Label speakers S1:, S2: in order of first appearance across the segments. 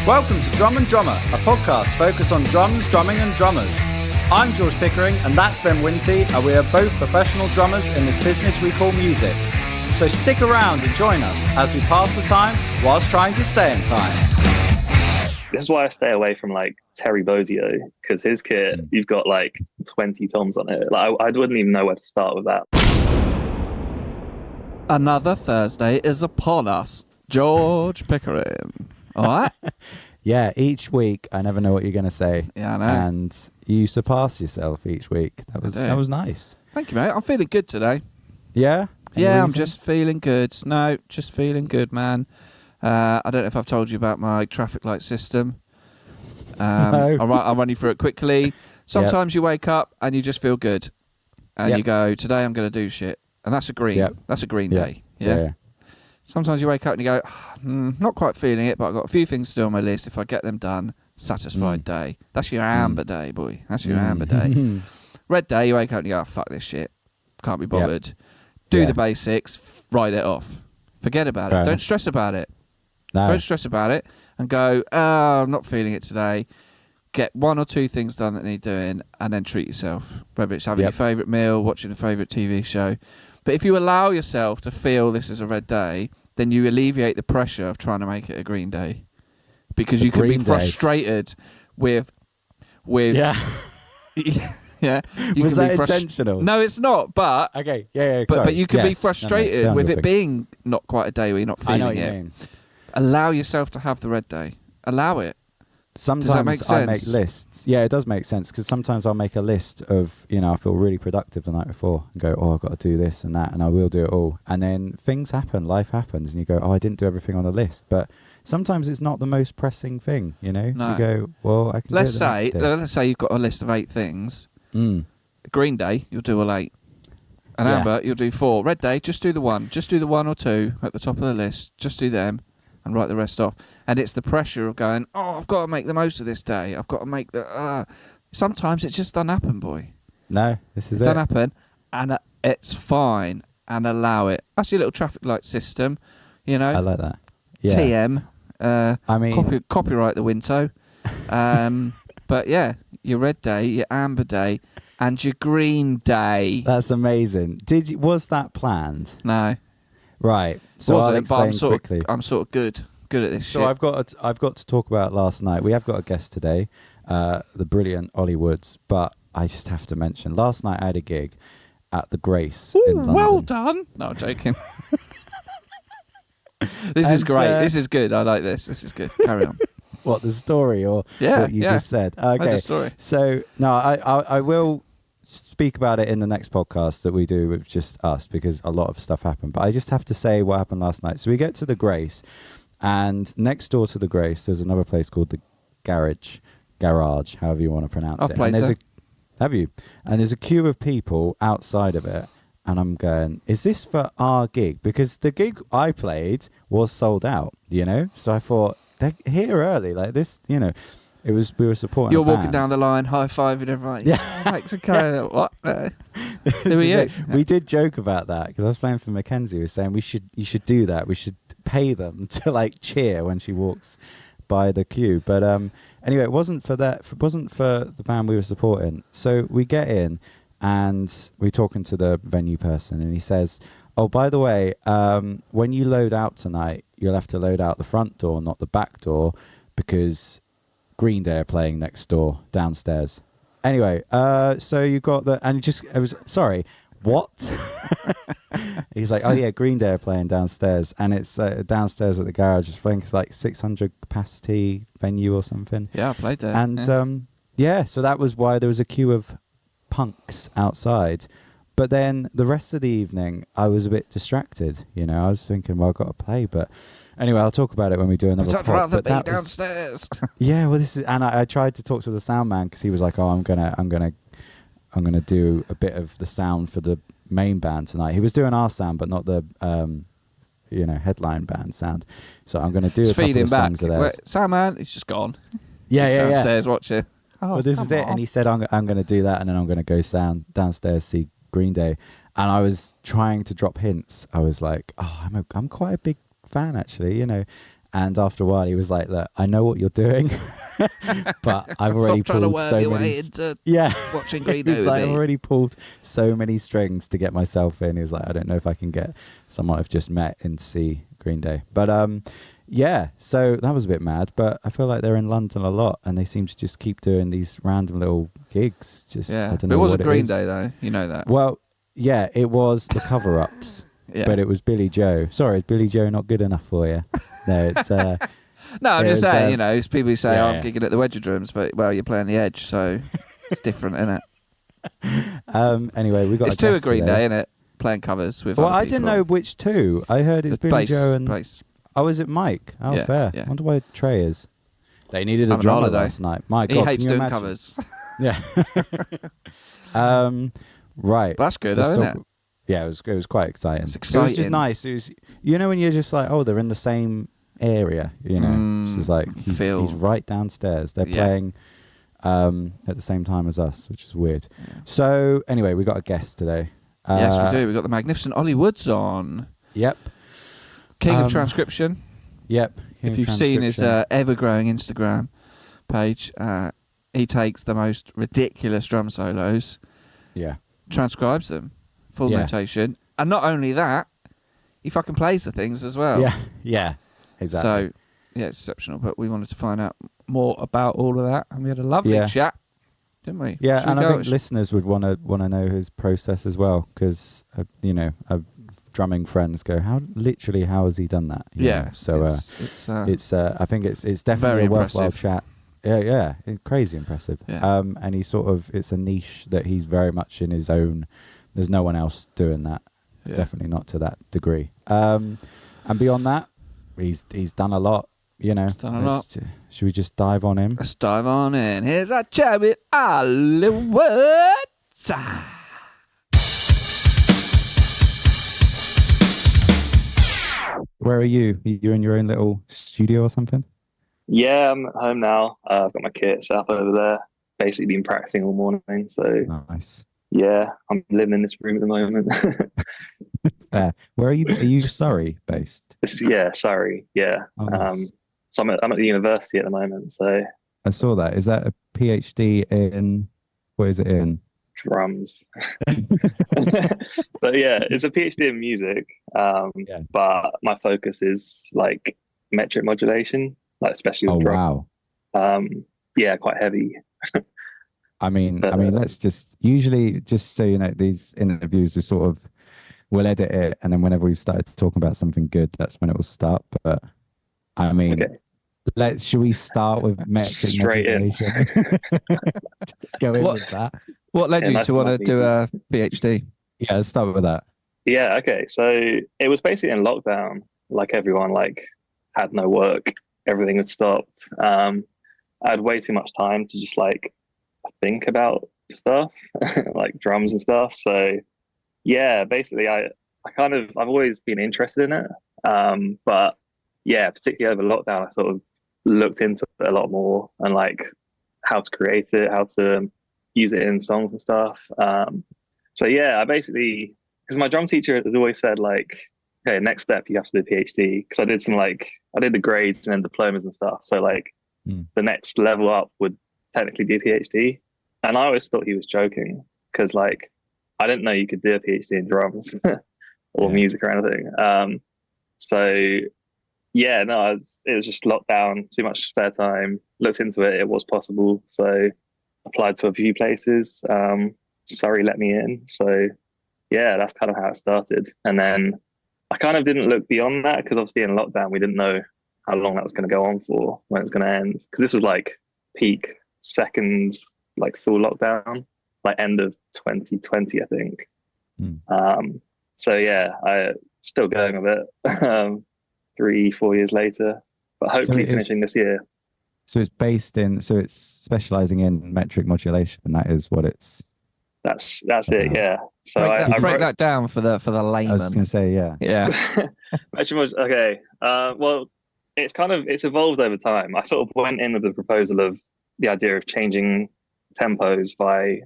S1: Welcome to Drum and Drummer, a podcast focused on drums, drumming and drummers. I'm George Pickering and that's Ben Winty, and we are both professional drummers in this business we call music. So stick around and join us as we pass the time whilst trying to stay in time.
S2: This is why I stay away from like Terry Bozzio, because his kit, you've got like 20 toms on it. Like I wouldn't even know where to start with that.
S3: Another Thursday is upon us. George Pickering. All right?
S4: Yeah, each week I never know what you're going to say.
S3: Yeah, I know.
S4: And you surpass yourself each week. That was nice.
S3: Thank you, mate. I'm feeling good today.
S4: Yeah? Any
S3: I'm
S4: reason?
S3: just feeling good. No, just feeling good, man. I don't know if I've told you about my traffic light system.
S4: No.
S3: I'll run you through it quickly. Sometimes you wake up and you just feel good. And you go, today I'm going to do shit. And that's a green.
S4: Yep.
S3: That's a green
S4: Yeah.
S3: day. Yeah. Sometimes you wake up and you go, not quite feeling it, but I've got a few things to do on my list. If I get them done, satisfied day. That's your amber day, boy. That's your amber day. Red day, you wake up and you go, fuck this shit. Can't be bothered. Do the basics, write it off. Forget about it. Don't stress about it.
S4: No.
S3: Don't stress about it and go, I'm not feeling it today. Get one or two things done that need doing and then treat yourself. Whether it's having your favourite meal, watching a favourite TV show. But if you allow yourself to feel this is a red day, then you alleviate the pressure of trying to make it a green day. Because you can be frustrated with
S4: Yeah.
S3: yeah. You
S4: Was
S3: can
S4: that
S3: be
S4: intentional?
S3: No, it's not, but...
S4: Okay, yeah,
S3: But you can be
S4: Yes.
S3: frustrated
S4: No,
S3: with
S4: your
S3: it being not quite a day where you're not
S4: I know
S3: feeling
S4: what you
S3: it.
S4: mean.
S3: Allow yourself to have the red day. Allow it.
S4: Sometimes
S3: make
S4: I make
S3: sense?
S4: lists. Yeah, it does make sense, because sometimes I'll make a list of, I feel really productive the night before and go, I've got to do this and that, and I will do it all. And then things happen, life happens, and you go, I didn't do everything on the list. But sometimes it's not the most pressing thing,
S3: No.
S4: You go, well, I can
S3: Let's
S4: do it the next day.
S3: let's say you've got a list of 8 things.
S4: Mm.
S3: Green day, you'll do all 8. And
S4: Yeah.
S3: amber, you'll do 4. Red day, just do the 1. Just do the 1 or 2 at the top of the list. Just do them and write the rest off. And it's the pressure of going, I've got to make the most of this day. I've got to make the... Sometimes it just doesn't happen, boy.
S4: No, this is
S3: It
S4: it.
S3: doesn't happen. And it's fine. And allow it. That's your little traffic light system,
S4: I like that. Yeah.
S3: TM.
S4: I mean...
S3: Copyright the Winto. But yeah, your red day, your amber day, and your green day.
S4: That's amazing. Was that planned?
S3: No.
S4: Right. So I'll explain quickly.
S3: I'm sort of good at this shit.
S4: So I've got to talk about last night. We have got a guest today, the brilliant Ollie Woods. But I just have to mention, last night I had a gig at the Grace in London.
S3: Well done. No, I'm joking. This is great. This is good. I like this. This is good. Carry on.
S4: What, the story or what you just said? Okay.
S3: The story.
S4: So no, I will speak about it in the next podcast that we do with just us, because a lot of stuff happened. But I just have to say what happened last night. So we get to the Grace, and next door to the Grace, there's another place called the Garage, however you want to pronounce it.
S3: Played
S4: and
S3: there.
S4: Have you? And there's a queue of people outside of it. And I'm going, is this for our gig? Because the gig I played was sold out, So I thought, they're here early, like this, It was, we were supporting.
S3: You're
S4: a
S3: walking
S4: band.
S3: down the line, high-fiving everyone.
S4: Yeah.
S3: Thanks, okay. What? Who are you?
S4: We did joke about that, because I was playing for Mackenzie. We were saying you should do that. We should pay them to like cheer when she walks by the queue. But anyway, it wasn't for that. It wasn't for the band we were supporting. So we get in and we're talking to the venue person, and he says, "Oh, by the way, when you load out tonight, you'll have to load out the front door, not the back door, because Green Day are playing next door downstairs." Anyway, so you got the, and it was sorry, what? He's like, "Oh yeah, Green Day are playing downstairs, and it's downstairs at the garage. I think it's like 600 capacity venue or something."
S3: Yeah, I played there.
S4: And so that was why there was a queue of punks outside. But then the rest of the evening, I was a bit distracted. I was thinking, well, I've got to play, but. Anyway, I'll talk about it when we do another
S3: I'd
S4: pod.
S3: rather
S4: But
S3: be
S4: that
S3: downstairs.
S4: yeah, well, this is, and I tried to talk to the sound man, because he was like, "Oh, I'm gonna do a bit of the sound for the main band tonight." He was doing our sound, but not the headline band sound. So I'm gonna do a couple of songs of theirs.
S3: Sound man, he's just gone.
S4: Yeah.
S3: Downstairs watching.
S4: Well, this is it, and he said, "I'm gonna do that, and then I'm gonna go downstairs see Green Day." And I was trying to drop hints. I was like, "Oh, I'm quite a big fan, actually," And after a while, he was like, "Look, I know what you're doing, but I've already
S3: Stop trying to
S4: pulled
S3: work
S4: so
S3: your
S4: many."
S3: way into
S4: Yeah,
S3: watching
S4: he
S3: Green Day
S4: was
S3: with
S4: like, "I've
S3: me.
S4: already pulled so many strings to get myself in." He was like, "I don't know if I can get someone I've just met in to see Green Day." But yeah. So that was a bit mad. But I feel like they're in London a lot, and they seem to just keep doing these random little gigs. Just I
S3: Yeah,
S4: don't
S3: but
S4: know
S3: it
S4: what
S3: wasn't
S4: it
S3: Green
S4: is.
S3: Day though. You know that.
S4: Well, yeah, it was the cover-ups.
S3: Yeah.
S4: But it was Billy Joe. Sorry, is Billy Joe not good enough for you? No, it's
S3: No, I'm just
S4: it was,
S3: saying. It's people who say,
S4: yeah,
S3: I'm
S4: yeah.
S3: gigging at the Wedge drums, but well, you're playing the Edge, so it's different, isn't it?
S4: Anyway, we got
S3: It's
S4: a
S3: two
S4: guest
S3: of Green
S4: today.
S3: Day, isn't it? Playing covers with.
S4: Well,
S3: other
S4: I didn't
S3: people.
S4: know which two. I heard it's
S3: The
S4: Billy
S3: bass,
S4: Joe and
S3: bass.
S4: oh, is it Mike? Oh,
S3: Yeah,
S4: fair.
S3: yeah.
S4: I wonder why Trey is. They needed a
S3: Having a
S4: drummer
S3: holiday.
S4: last night. My
S3: He
S4: God,
S3: hates
S4: can you
S3: doing
S4: imagine?
S3: covers.
S4: Yeah. Right.
S3: That's good,
S4: Let's
S3: though,
S4: talk-
S3: isn't it?
S4: Yeah, it was quite exciting.
S3: It's
S4: It was just
S3: exciting.
S4: nice. It was, when you're just like, oh, they're in the same area. This is like
S3: Phil.
S4: he's right downstairs. They're
S3: Yeah.
S4: playing at the same time as us, which is weird. Yeah. So anyway, we got a guest today.
S3: Yes, we do. We've got the magnificent Ollie Woods on.
S4: Yep.
S3: King of Transcription.
S4: Yep.
S3: If you've seen his ever-growing Instagram page, he takes the most ridiculous drum solos, transcribes them, full notation, and not only that, he fucking plays the things as well.
S4: Yeah, exactly.
S3: So, yeah, it's exceptional. But we wanted to find out more about all of that, and we had a lovely chat, didn't we?
S4: Yeah,
S3: Should we
S4: and I
S3: go?
S4: think listeners would want to know his process as well, because drumming friends go, how has he done that? You know? So it's I think it's definitely
S3: very
S4: a worthwhile
S3: impressive.
S4: chat. Yeah, it's crazy impressive.
S3: Yeah.
S4: And it's a niche that he's very much in his own. There's no one else doing that.
S3: Yeah.
S4: Definitely not to that degree. And beyond that, he's done a lot.
S3: Done a lot.
S4: Should we just dive on him?
S3: Let's dive on in. Here's our chat with Ollie Woods.
S4: Where are you? You're in your own little studio or something?
S2: Yeah, I'm at home now. I've got my kit set up over there. Basically been practicing all morning. So
S4: Nice.
S2: yeah, I'm living in this room at the moment.
S4: Where are you? Are you Surrey based?
S2: Surrey. Yeah.
S4: Oh, nice.
S2: So I'm at the university at the moment. So
S4: I saw that. Is that a PhD in? What is it in?
S2: drums. So yeah, it's a PhD in music. But my focus is like metric modulation, like especially with drums.
S4: Wow.
S2: Yeah, quite heavy.
S4: I mean, let's just so you know, these interviews are sort of, we'll edit it, and then whenever we've started talking about something good, that's when it will start. But I mean, should we start with metric
S2: Straight
S4: modulation? Go in with that.
S3: What led you to want to do a PhD?
S4: Yeah, let's start with that.
S2: Yeah, okay. So it was basically in lockdown, like everyone had no work, everything had stopped. I had way too much time to just think about stuff, like drums and stuff. So yeah, basically I've always been interested in it. But yeah, particularly over lockdown, I sort of looked into it a lot more and how to create it, how to use it in songs and stuff. So yeah, I basically, because my drum teacher has always said okay, next step you have to do a PhD, because I did I did the grades and then diplomas and stuff. So the next level up would technically be a PhD. And I always thought he was joking, because I didn't know you could do a PhD in drums or music or anything. So yeah, no, it was just locked down, too much spare time, looked into it, it was possible. So applied to a few places. Surrey let me in. So yeah, that's kind of how it started. And then I kind of didn't look beyond that, because obviously in lockdown, we didn't know how long that was going to go on for, when it was going to end. Because this was peak second, full lockdown, end of 2020, I think. So yeah, I still going with it 3-4 years later, but hopefully finishing this year.
S4: So it's specializing in metric modulation, and that is what it's.
S2: That's it, yeah. So
S3: break that down for the layman.
S4: I was going to say,
S3: yeah.
S2: Okay. Well, it's evolved over time. I sort of went in with the proposal of the idea of changing tempos via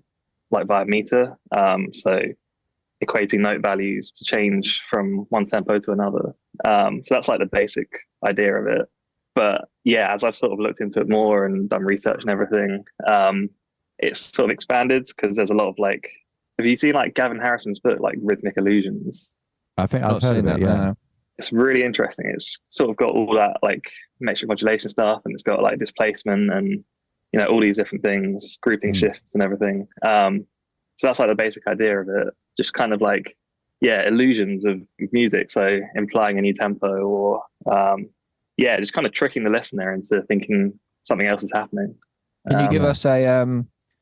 S2: meter. So equating note values to change from one tempo to another. So that's the basic idea of it. But yeah, as I've sort of looked into it more and done research and everything, it's sort of expanded because there's a lot of like, have you seen like Gavin Harrison's book, like Rhythmic Illusions?
S4: I think
S3: I've
S4: I've
S3: not
S4: heard
S3: seen
S4: of it.
S3: that.
S4: Yeah.
S3: No.
S2: It's really interesting. It's sort of got all that like metric modulation stuff, and it's got like displacement and all these different things, grouping shifts and everything. So that's like the basic idea of it. Just kind of like illusions of music. So implying a new tempo, or just kind of tricking the listener into thinking something else is happening.
S3: Can you give us a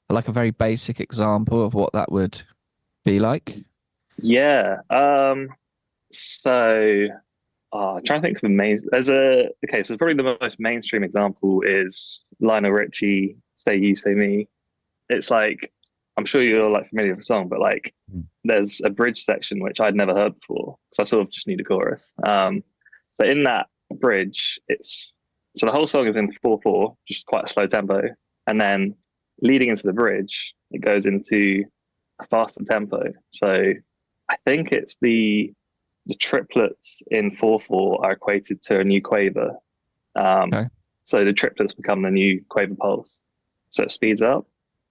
S3: like a very basic example of what that would be like?
S2: Yeah. So I'm trying to think of the main. So probably the most mainstream example is Lionel Richie, "Say You, Say Me." It's like, I'm sure you're like familiar with the song, but like there's a bridge section which I'd never heard before, because I sort of just knew the chorus. So in that bridge, so the whole song is in 4/4, just quite a slow tempo, and then leading into the bridge, it goes into a faster tempo. So I think it's the triplets in 4/4 are equated to a new quaver.
S3: Okay.
S2: So the triplets become the new quaver pulse. So it speeds up,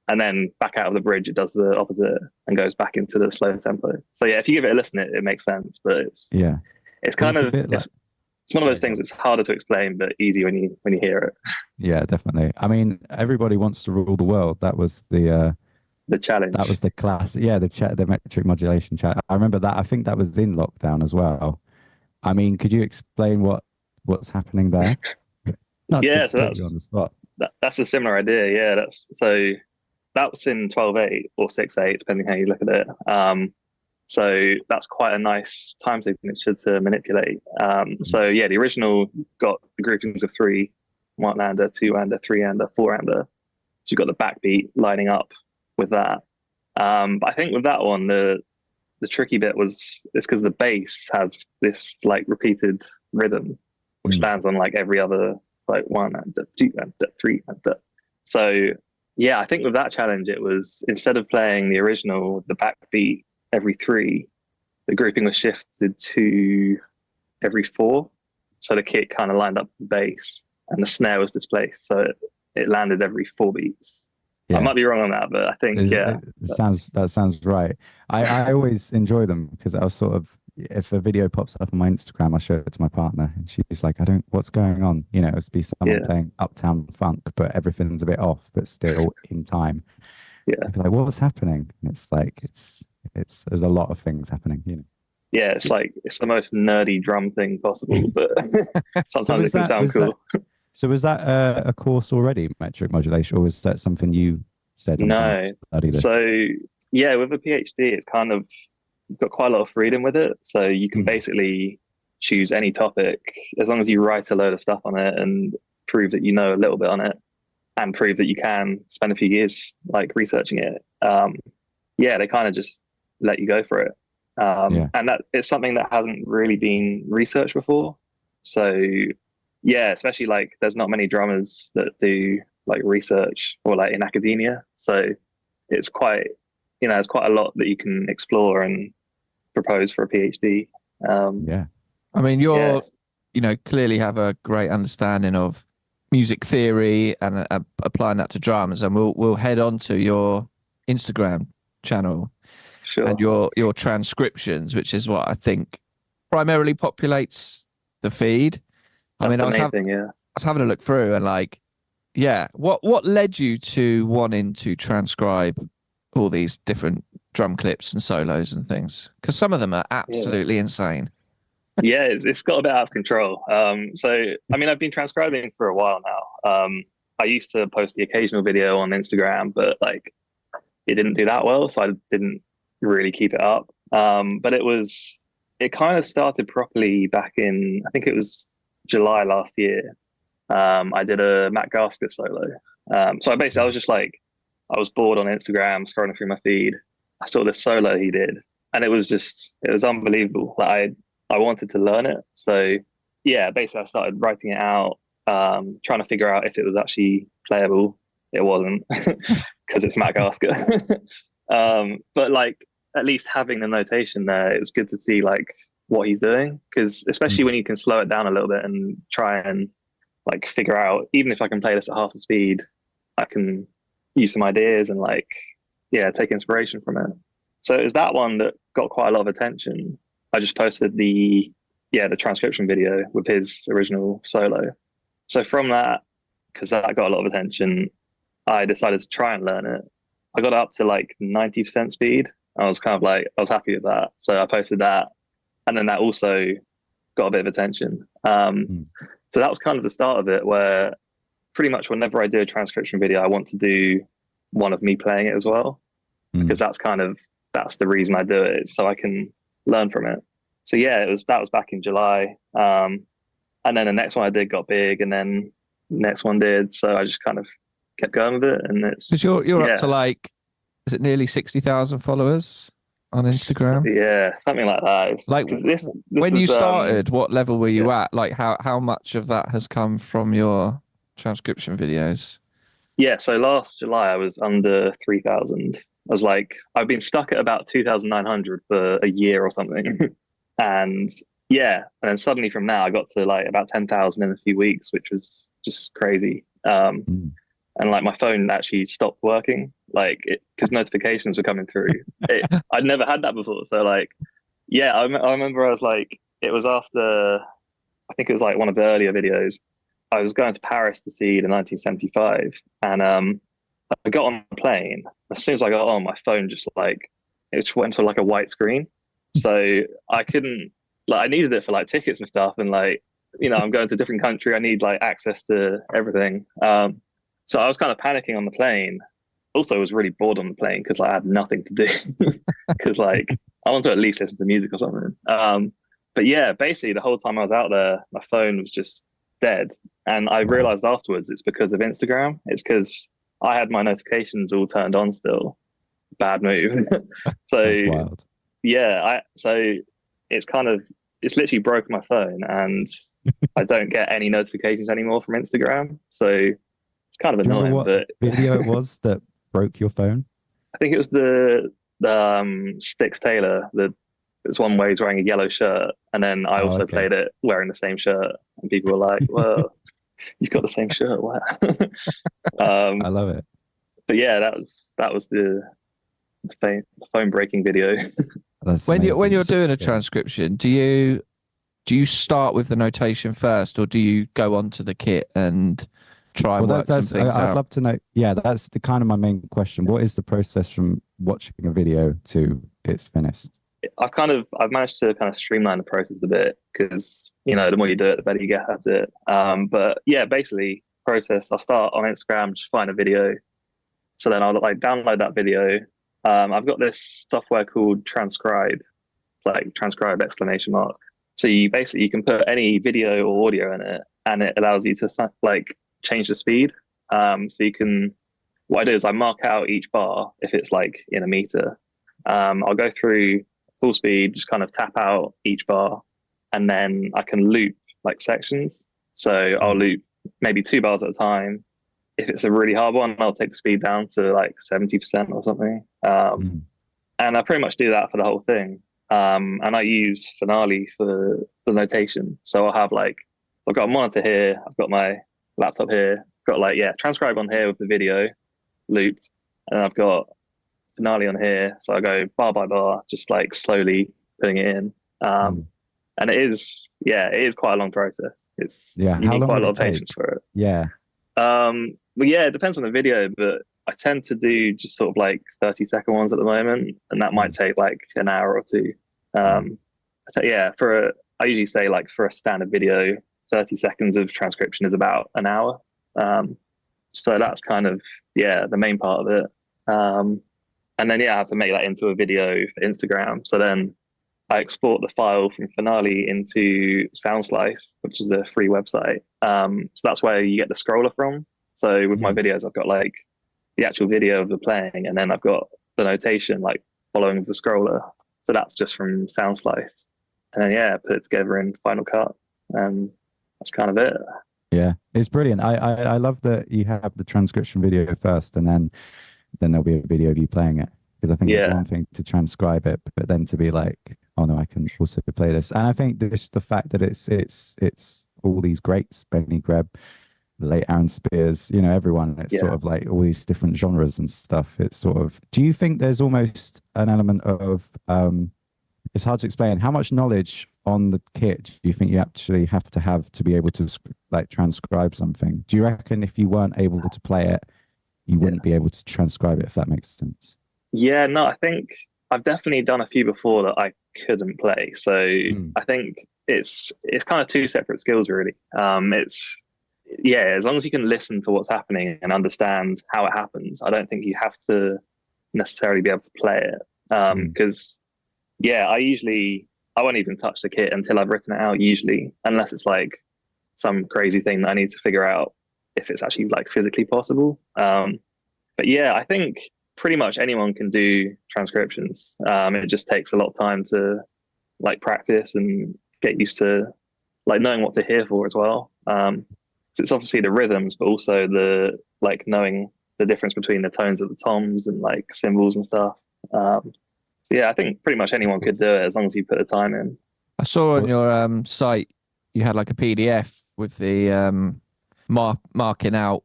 S2: and then back out of the bridge, it does the opposite and goes back into the slow tempo. So yeah, if you give it a listen, it makes sense. But it's kind of it's one of those things that's harder to explain, but easy when you hear it.
S4: Yeah, definitely. I mean, Everybody Wants to Rule the World. That was the
S2: challenge.
S4: That was the class. Yeah, the metric modulation chat. I remember that. I think that was in lockdown as well. I mean, could you explain what's happening there? Not
S2: Yeah,
S4: to
S2: so
S4: put you on the spot.
S2: that's a similar idea. Yeah, that was in 12/8 or 6/8, depending how you look at it. So that's quite a nice time signature to manipulate. So yeah, the original got the groupings of 3, 1-ander, 2-ander, 3-ander, 4-ander. So you've got the backbeat lining up with that. But I think with that one, the tricky bit it's because the bass has this like repeated rhythm, which lands on like every other like 1-ander, 2-ander, 3-ander. So yeah, I think with that challenge, it was, instead of playing the original, the backbeat every 3, the grouping was shifted to every 4. So the kick kind of lined up the bass, and the snare was displaced, so it landed every 4 beats. Yeah. I might be wrong on that, but I think
S4: that sounds right. I always enjoy them because I was sort of, if a video pops up on my Instagram, I show it to my partner, and she's like, what's going on? It would be someone playing Uptown Funk, but everything's a bit off, but still in time.
S2: Yeah,
S4: I'd be like, what's happening? And it's like there's a lot of things happening.
S2: Yeah, it's like it's the most nerdy drum thing possible, but sometimes it can sound cool.
S4: So was that a course already, metric modulation, or was that something you said?
S2: No. So yeah, with a PhD, it's kind of, you've got quite a lot of freedom with it. So you can basically choose any topic, as long as you write a load of stuff on it and prove that you know a little bit on it, and prove that you can spend a few years like researching it. They kind of just let you go for it. And that it's something that hasn't really been researched before. So yeah, especially like there's not many drummers that do like research or like in academia. So it's quite, there's quite a lot that you can explore and propose for a PhD.
S3: I mean, you're clearly have a great understanding of music theory and applying that to drums, and we'll head on to your Instagram channel.
S2: Sure.
S3: And your transcriptions, which is what I think primarily populates the feed.
S2: That's
S3: I was having a look through, and like, what led you to wanting to transcribe all these different drum clips and solos and things? Because some of them are absolutely insane.
S2: Yeah, it's got a bit out of control. So I mean, I've been transcribing for a while now. I used to post the occasional video on Instagram, but like it didn't do that well, so I didn't really keep it up. But it kind of started properly back in, I think it was July last year. I did a Matt Gasket solo. So I was just like, I was bored on Instagram, scrolling through my feed. I saw this solo he did, and it was unbelievable. Like I wanted to learn it. So yeah, basically I started writing it out, trying to figure out if it was actually playable. It wasn't, because it's Matt Gasket. But like, at least having the notation there, it was good to see like what he's doing, because especially when you can slow it down a little bit and try and like figure out, even if I can play this at half the speed, I can use some ideas and like, yeah, take inspiration from it. So it was that one that got quite a lot of attention. I just posted the transcription video with his original solo. So from that, because that got a lot of attention, I decided to try and learn it. I got up to like 90% speed. I was kind of like, I was happy with that. So I posted that. And then that also got a bit of attention. So that was kind of the start of it, where pretty much whenever I do a transcription video, I want to do one of me playing it as well, because that's the reason I do it, so I can learn from it. So yeah, that was back in July. And then the next one I did got big, and then the next one did. So I just kind of kept going with it, and it's
S3: because you're up to like, is it nearly 60,000 followers on Instagram?
S2: Yeah, something like that.
S3: Like
S2: this
S3: when
S2: was,
S3: you started, what level were you at? Like how much of that has come from your transcription videos?
S2: Yeah, so last July I was under 3,000. I was like, I've been stuck at about 2,900 for a year or something. And yeah, and then suddenly from now I got to like about 10,000 in a few weeks, which was just crazy. And like my phone actually stopped working, like because notifications were coming through. I'd never had that before. So like, yeah, I remember I was like, it was after, I think it was like one of the earlier videos. I was going to Paris to see the 1975, and I got on the plane. As soon as I got on, my phone just like, it just went to like a white screen. So I couldn't, like, I needed it for like tickets and stuff, and like, you know, I'm going to a different country. I need like access to everything. So I was kind of panicking on the plane. Also, I was really bored on the plane because I had nothing to do. Because like I want to at least listen to music or something. But yeah, basically the whole time I was out there, my phone was just dead. And I realized afterwards it's because of Instagram. It's because I had my notifications all turned on still. Bad move. So
S4: That's wild.
S2: yeah, so it's literally broken my phone, and I don't get any notifications anymore from Instagram. So it's kind of
S4: Do you
S2: annoying.
S4: remember what
S2: But
S4: video it was that broke your phone?
S2: I think it was the Styx Taylor. It's one where he's wearing a yellow shirt, and then I also played it wearing the same shirt, and people were like, "Well, you've got the same shirt." Wow.
S4: I love it.
S2: But yeah, that was the phone breaking video.
S4: That's
S3: When
S4: amazing.
S3: you're doing a transcription, do you start with the notation first, or do you go onto the kit and try and work some things out?
S4: I'd love to know. Yeah, that's the kind of my main question. What is the process from watching a video to it's finished?
S2: I've managed to kind of streamline the process a bit, because you know, the more you do it, the better you get at it. But yeah, basically process. I'll start on Instagram, just find a video. So then I'll like download that video. I've got this software called Transcribe, like transcribe exclamation mark. So you can put any video or audio in it, and it allows you to like change the speed. So you can, what I do is I mark out each bar if it's like in a meter. I'll go through full speed, just kind of tap out each bar, and then I can loop like sections. So I'll loop maybe 2 bars at a time. If it's a really hard one, I'll take the speed down to like 70% or something. And I pretty much do that for the whole thing. And I use Finale for the notation. So I'll have like, I've got a monitor here, I've got my laptop here, got like, transcribe on here with the video looped, and I've got Finale on here. So I go bar by bar, just like slowly putting it in. And it is quite a long process. You need quite a lot of patience for it.
S4: Yeah.
S2: Well, yeah, it depends on the video, but I tend to do just sort of like 30-second ones at the moment, and that might take like an hour or two. So yeah, I usually say like for a standard video, 30 seconds of transcription is about an hour. So that's kind of the main part of it. And then I have to make that into a video for Instagram. So then I export the file from Finale into SoundSlice, which is a free website. So that's where you get the scroller from. So with my videos, I've got like the actual video of the playing, and then I've got the notation like following the scroller. So that's just from SoundSlice. And then put it together in Final Cut, and that's kind of it.
S4: Yeah, it's brilliant. I love that you have the transcription video first, and then there'll be a video of you playing it, because I think it's one thing to transcribe it, but then to be like, oh no, I can also play this. And I think the fact that it's all these greats, Benny Greb, late Aaron Spears, you know, everyone. It's sort of like all these different genres and stuff. It's sort of, do you think there's almost an element of, it's hard to explain, how much knowledge on the kit do you think you actually have to be able to like transcribe something? Do you reckon if you weren't able to play it, you wouldn't be able to transcribe it, if that makes sense?
S2: Yeah, no, I think I've definitely done a few before that I couldn't play. So I think it's kind of two separate skills, really. It's, yeah, as long as you can listen to what's happening and understand how it happens, I don't think you have to necessarily be able to play it. Because, yeah, I won't even touch the kit until I've written it out, usually, unless it's like some crazy thing that I need to figure out if it's actually like physically possible. But yeah, I think pretty much anyone can do transcriptions. It just takes a lot of time to like practice and get used to like knowing what to hear for as well. So it's obviously the rhythms, but also the like knowing the difference between the tones of the toms and like cymbals and stuff. So yeah, I think pretty much anyone could do it as long as you put the time in.
S3: I saw on your site you had like a PDF with the marking out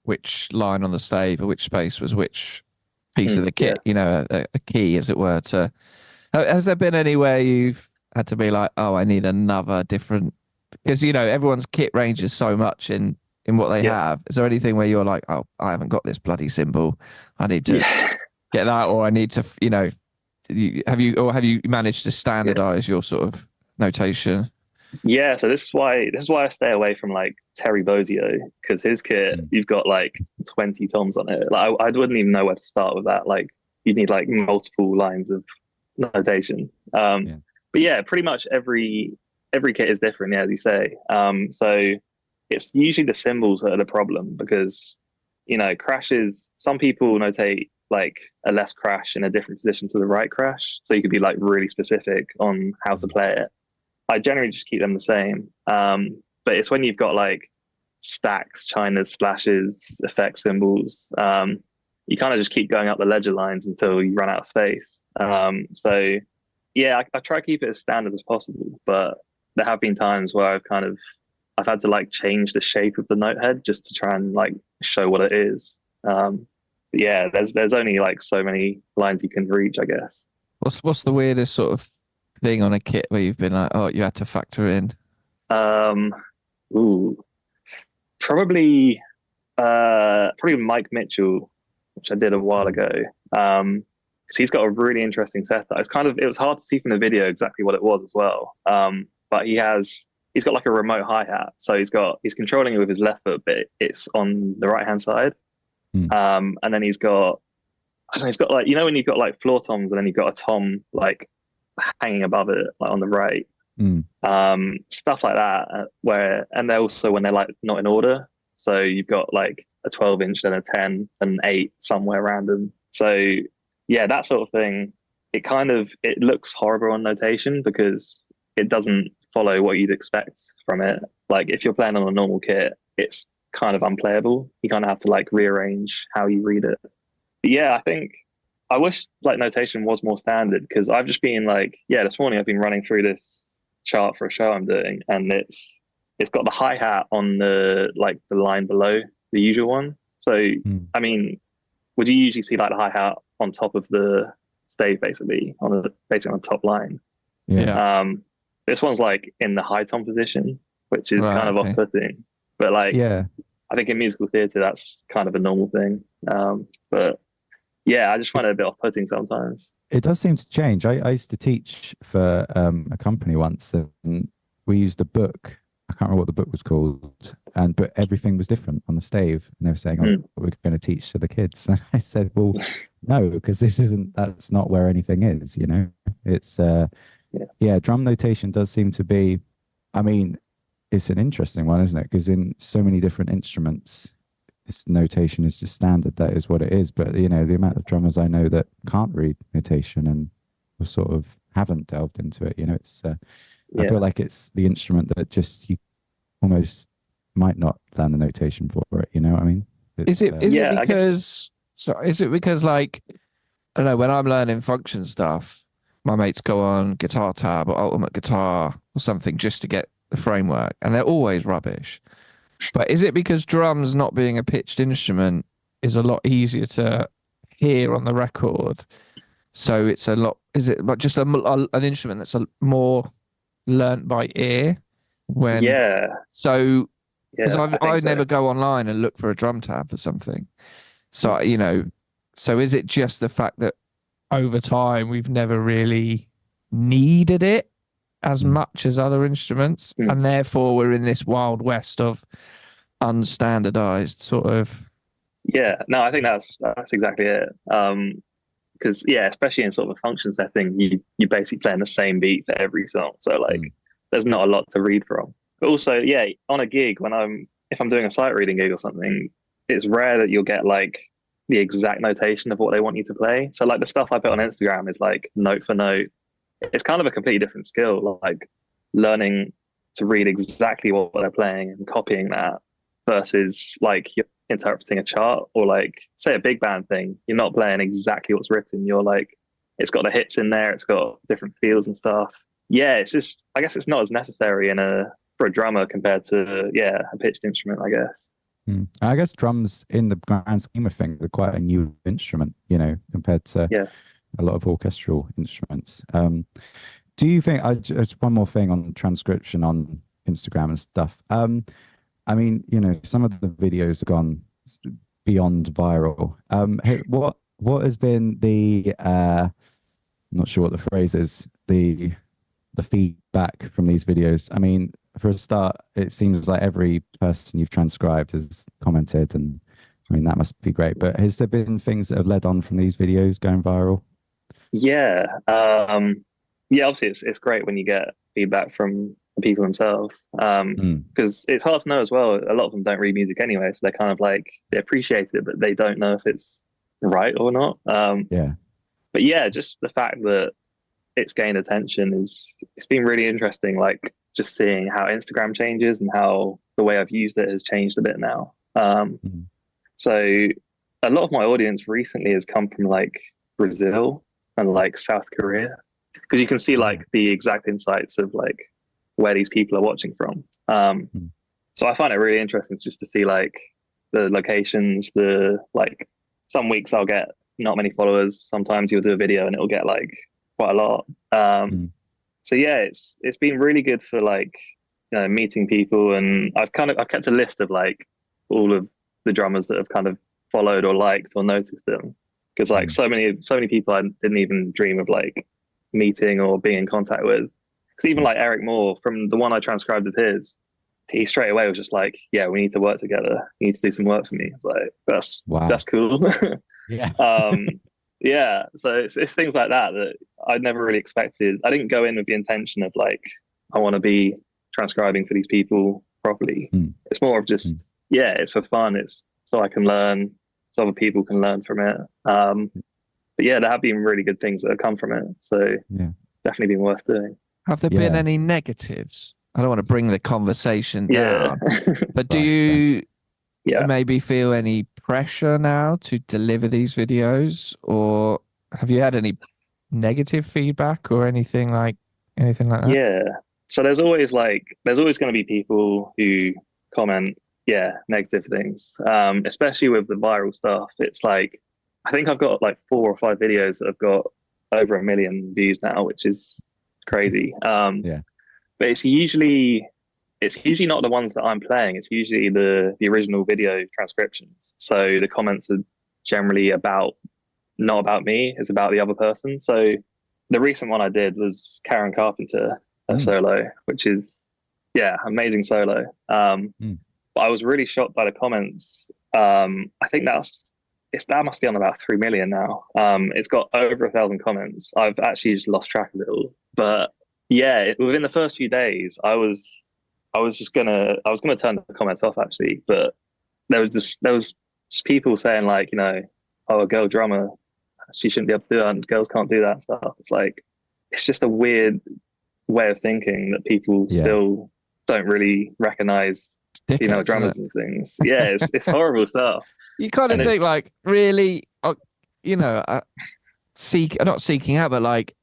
S3: which line on the stave or which space was which piece of the kit, you know, a key, as it were. To has there been anywhere you've had to be like, oh, I need another different, because you know everyone's kit ranges so much in what they have. Is there anything where you're like, oh, I haven't got this bloody cymbal, I need to get that, or I need to, you know, have you managed to standardize your sort of notation?
S2: Yeah, so this is why I stay away from like Terry Bozzio, because his kit, you've got like 20 toms on it. Like I wouldn't even know where to start with that. Like you need like multiple lines of notation. But yeah, pretty much every kit is different, as you say. So it's usually the cymbals that are the problem, because you know crashes. Some people notate like a left crash in a different position to the right crash, so you could be like really specific on how to play it. I generally just keep them the same. But it's when you've got like stacks, chinas, splashes, effect cymbals, you kind of just keep going up the ledger lines until you run out of space. So yeah, I try to keep it as standard as possible, but there have been times where I've had to like change the shape of the note head just to try and like show what it is. Yeah, there's only like so many lines you can reach, I guess.
S3: What's the weirdest sort of thing on a kit where you've been like, oh, you had to factor in?
S2: Probably Mike Mitchell, which I did a while ago. Because he's got a really interesting setup. It was hard to see from the video exactly what it was as well. But he's got like a remote hi-hat. So he's controlling it with his left foot, but it's on the right hand side. And then he's got like, you know, when you've got like floor toms and then you've got a tom like hanging above it, like on the right, stuff like that, and they're also when they're like not in order, so you've got like a 12-inch and a 10 and an 8 somewhere random. So yeah, that sort of thing, it looks horrible on notation because it doesn't follow what you'd expect from it. Like if you're playing on a normal kit, it's kind of unplayable. You kind of have to like rearrange how you read it. But yeah, I wish like notation was more standard, because I've just been like, this morning I've been running through this chart for a show I'm doing, and it's got the hi-hat on the line below the usual one. So I mean, would you usually see like the hi-hat on top of the stave, basically on the top line? This one's like in the high tom position, which is kind of off-putting, but like I think in musical theatre that's kind of a normal thing. But yeah, I just find it a bit off-putting sometimes.
S4: It does seem to change. I used to teach for a company once, and we used a book. I can't remember what the book was called, but everything was different on the stave. And they were saying, "Oh, we're going to teach to the kids." And I said, "Well, no, because that's not where anything is. You know, it's drum notation does seem to be. I mean, it's an interesting one, isn't it? Because in so many different instruments, this notation is just standard. That is what it is. But you know, the amount of drummers I know that can't read notation and sort of haven't delved into it. You know, it's. I feel like it's the instrument that just you almost might not learn the notation for it. You know what I mean?
S3: Is it because like I don't know, when I'm learning function stuff, my mates go on Guitar Tab or Ultimate Guitar or something just to get the framework, and they're always rubbish. But is it because drums not being a pitched instrument is a lot easier to hear on the record? So it's a lot. Is it just an instrument that's more learnt by ear? When so because I never go online and look for a drum tab for something. So so is it just the fact that over time we've never really needed it as much as other instruments, and therefore we're in this wild west of unstandardized sort of.
S2: Yeah, no, I think that's exactly it. Because especially in sort of a function setting, you basically playing the same beat for every song, so like there's not a lot to read from. But also, on a gig, if I'm doing a sight reading gig or something, it's rare that you'll get like the exact notation of what they want you to play. So like the stuff I put on Instagram is like note for note. It's kind of a completely different skill, like learning to read exactly what they're playing and copying that versus like you're interpreting a chart, or like say a big band thing. You're not playing exactly what's written. You're like, it's got the hits in there. It's got different feels and stuff. Yeah, it's just, I guess it's not as necessary for a drummer compared to a pitched instrument, I guess.
S4: I guess drums in the grand scheme of things are quite a new instrument, compared to a lot of orchestral instruments. Do you think, just one more thing on transcription on Instagram and stuff. I mean, some of the videos have gone beyond viral. What has been the, I'm not sure what the phrase is, the feedback from these videos? I mean, for a start, it seems like every person you've transcribed has commented, and I mean, that must be great. But has there been things that have led on from these videos going viral?
S2: Yeah. Obviously it's great when you get feedback from the people themselves. Because it's hard to know as well. A lot of them don't read music anyway, so they're kind of like, they appreciate it, but they don't know if it's right or not. But just the fact that it's gained attention it's been really interesting, like just seeing how Instagram changes and how the way I've used it has changed a bit now. So a lot of my audience recently has come from like Brazil and like South Korea, because you can see like the exact insights of like where these people are watching from. So I find it really interesting just to see like the locations, like some weeks I'll get not many followers. Sometimes you'll do a video and it'll get like quite a lot. So it's been really good for like meeting people, and I've kept a list of like all of the drummers that have kind of followed or liked or noticed them, because like so many people I didn't even dream of like meeting or being in contact with. Because even like Eric Moore, from the one I transcribed of his, he straight away was just like, yeah, we need to work together, you need to do some work for me. It's like, that's cool. So it's things like that I'd never really expected. I didn't go in with the intention of like, I want to be transcribing for these people properly. It's more of just it's for fun. It's so I can learn, so other people can learn from it. But there have been really good things that have come from it, so definitely been worth doing.
S3: Have there been any negatives? I don't want to bring the conversation down, but do you maybe feel any pressure now to deliver these videos, or have you had any negative feedback or anything like that?
S2: Yeah. So there's always going to be people who comment negative things, especially with the viral stuff. It's like, I think I've got like 4 or 5 videos that have got over 1 million views now, which is crazy. But it's usually not the ones that I'm playing. It's usually the original video transcriptions. So the comments are generally not about me, it's about the other person. So the recent one I did was Karen Carpenter, a solo, which is amazing solo. But I was really shocked by the comments. I think that must be on about 3 million now. It's got over 1,000 comments. I've actually just lost track of it all. But within the first few days, I was gonna turn the comments off actually. But there was just people saying like, a girl drummer, she shouldn't be able to do that, and girls can't do that stuff. It's like, it's just a weird way of thinking that people still don't really recognize female drummers and things. It's horrible stuff. You
S3: kind of think like, really, not seeking out, but like,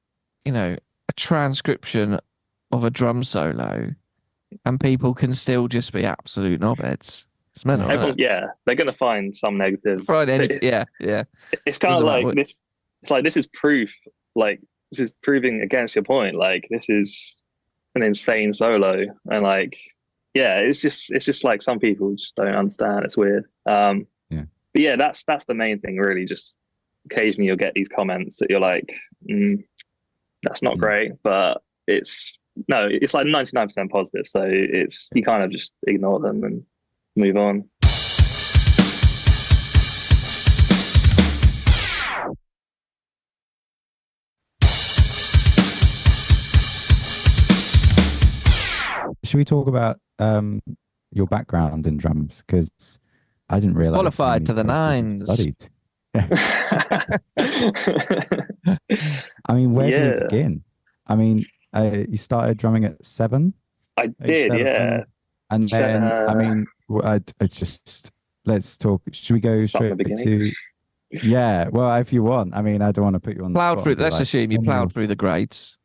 S3: a transcription of a drum solo and people can still just be absolute knobheads. It's mental, isn't
S2: Everyone's,
S3: it?
S2: yeah, they're gonna find some negative.
S3: Friday,
S2: It-
S3: yeah, yeah.
S2: it's kind of
S3: Doesn't matter
S2: like
S3: what-
S2: this. It's like this is proof. Like this is proving against your point. Like this is an insane solo, and like yeah, it's just like some people just don't understand. It's weird.
S4: Yeah.
S2: But yeah, that's the main thing really. Just occasionally you'll get these comments that you're like, that's not great, but it's like 99% positive. So it's you kind of just ignore them and move on.
S4: Should we talk about your background in drums? Because I didn't realize
S3: Qualified to the
S4: how many places you
S3: nines.
S4: studied. I mean, where do we
S2: Yeah.
S4: begin? I mean, you started drumming at 7.
S2: I did,
S4: 7,
S2: yeah.
S4: and then I mean, it's just let's talk. Should we go
S2: Start from the
S4: straight
S2: beginning?
S4: to? Yeah, well, if you want. I mean, I don't want to put you on the
S3: Plowed
S4: spot
S3: through.
S4: and be
S3: Let's
S4: like,
S3: assume you
S4: "Oh,
S3: plowed through the grades.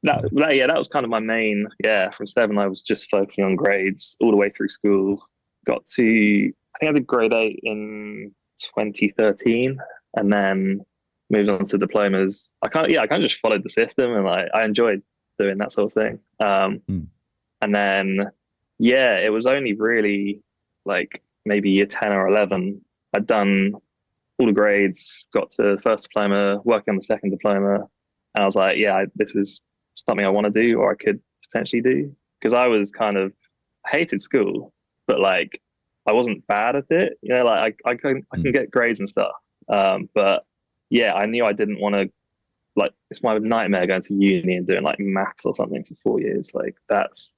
S2: That was kind of my main. Yeah, from 7, I was just focusing on grades all the way through school. Got to, I think I did grade 8 in 2013, and then moved on to diplomas. I kind of just followed the system, and I enjoyed doing that sort of thing. And then, yeah, it was only really like maybe year 10 or 11. I'd done all the grades, got to the first diploma, working on the second diploma, and I was like, yeah, this is something I want to do, or I could potentially do, because I was kind of hated school, but like I wasn't bad at it, you know, like I can get grades and stuff, but yeah, I knew I didn't want to, like, it's my nightmare going to uni and doing like maths or something for 4 years. Like that's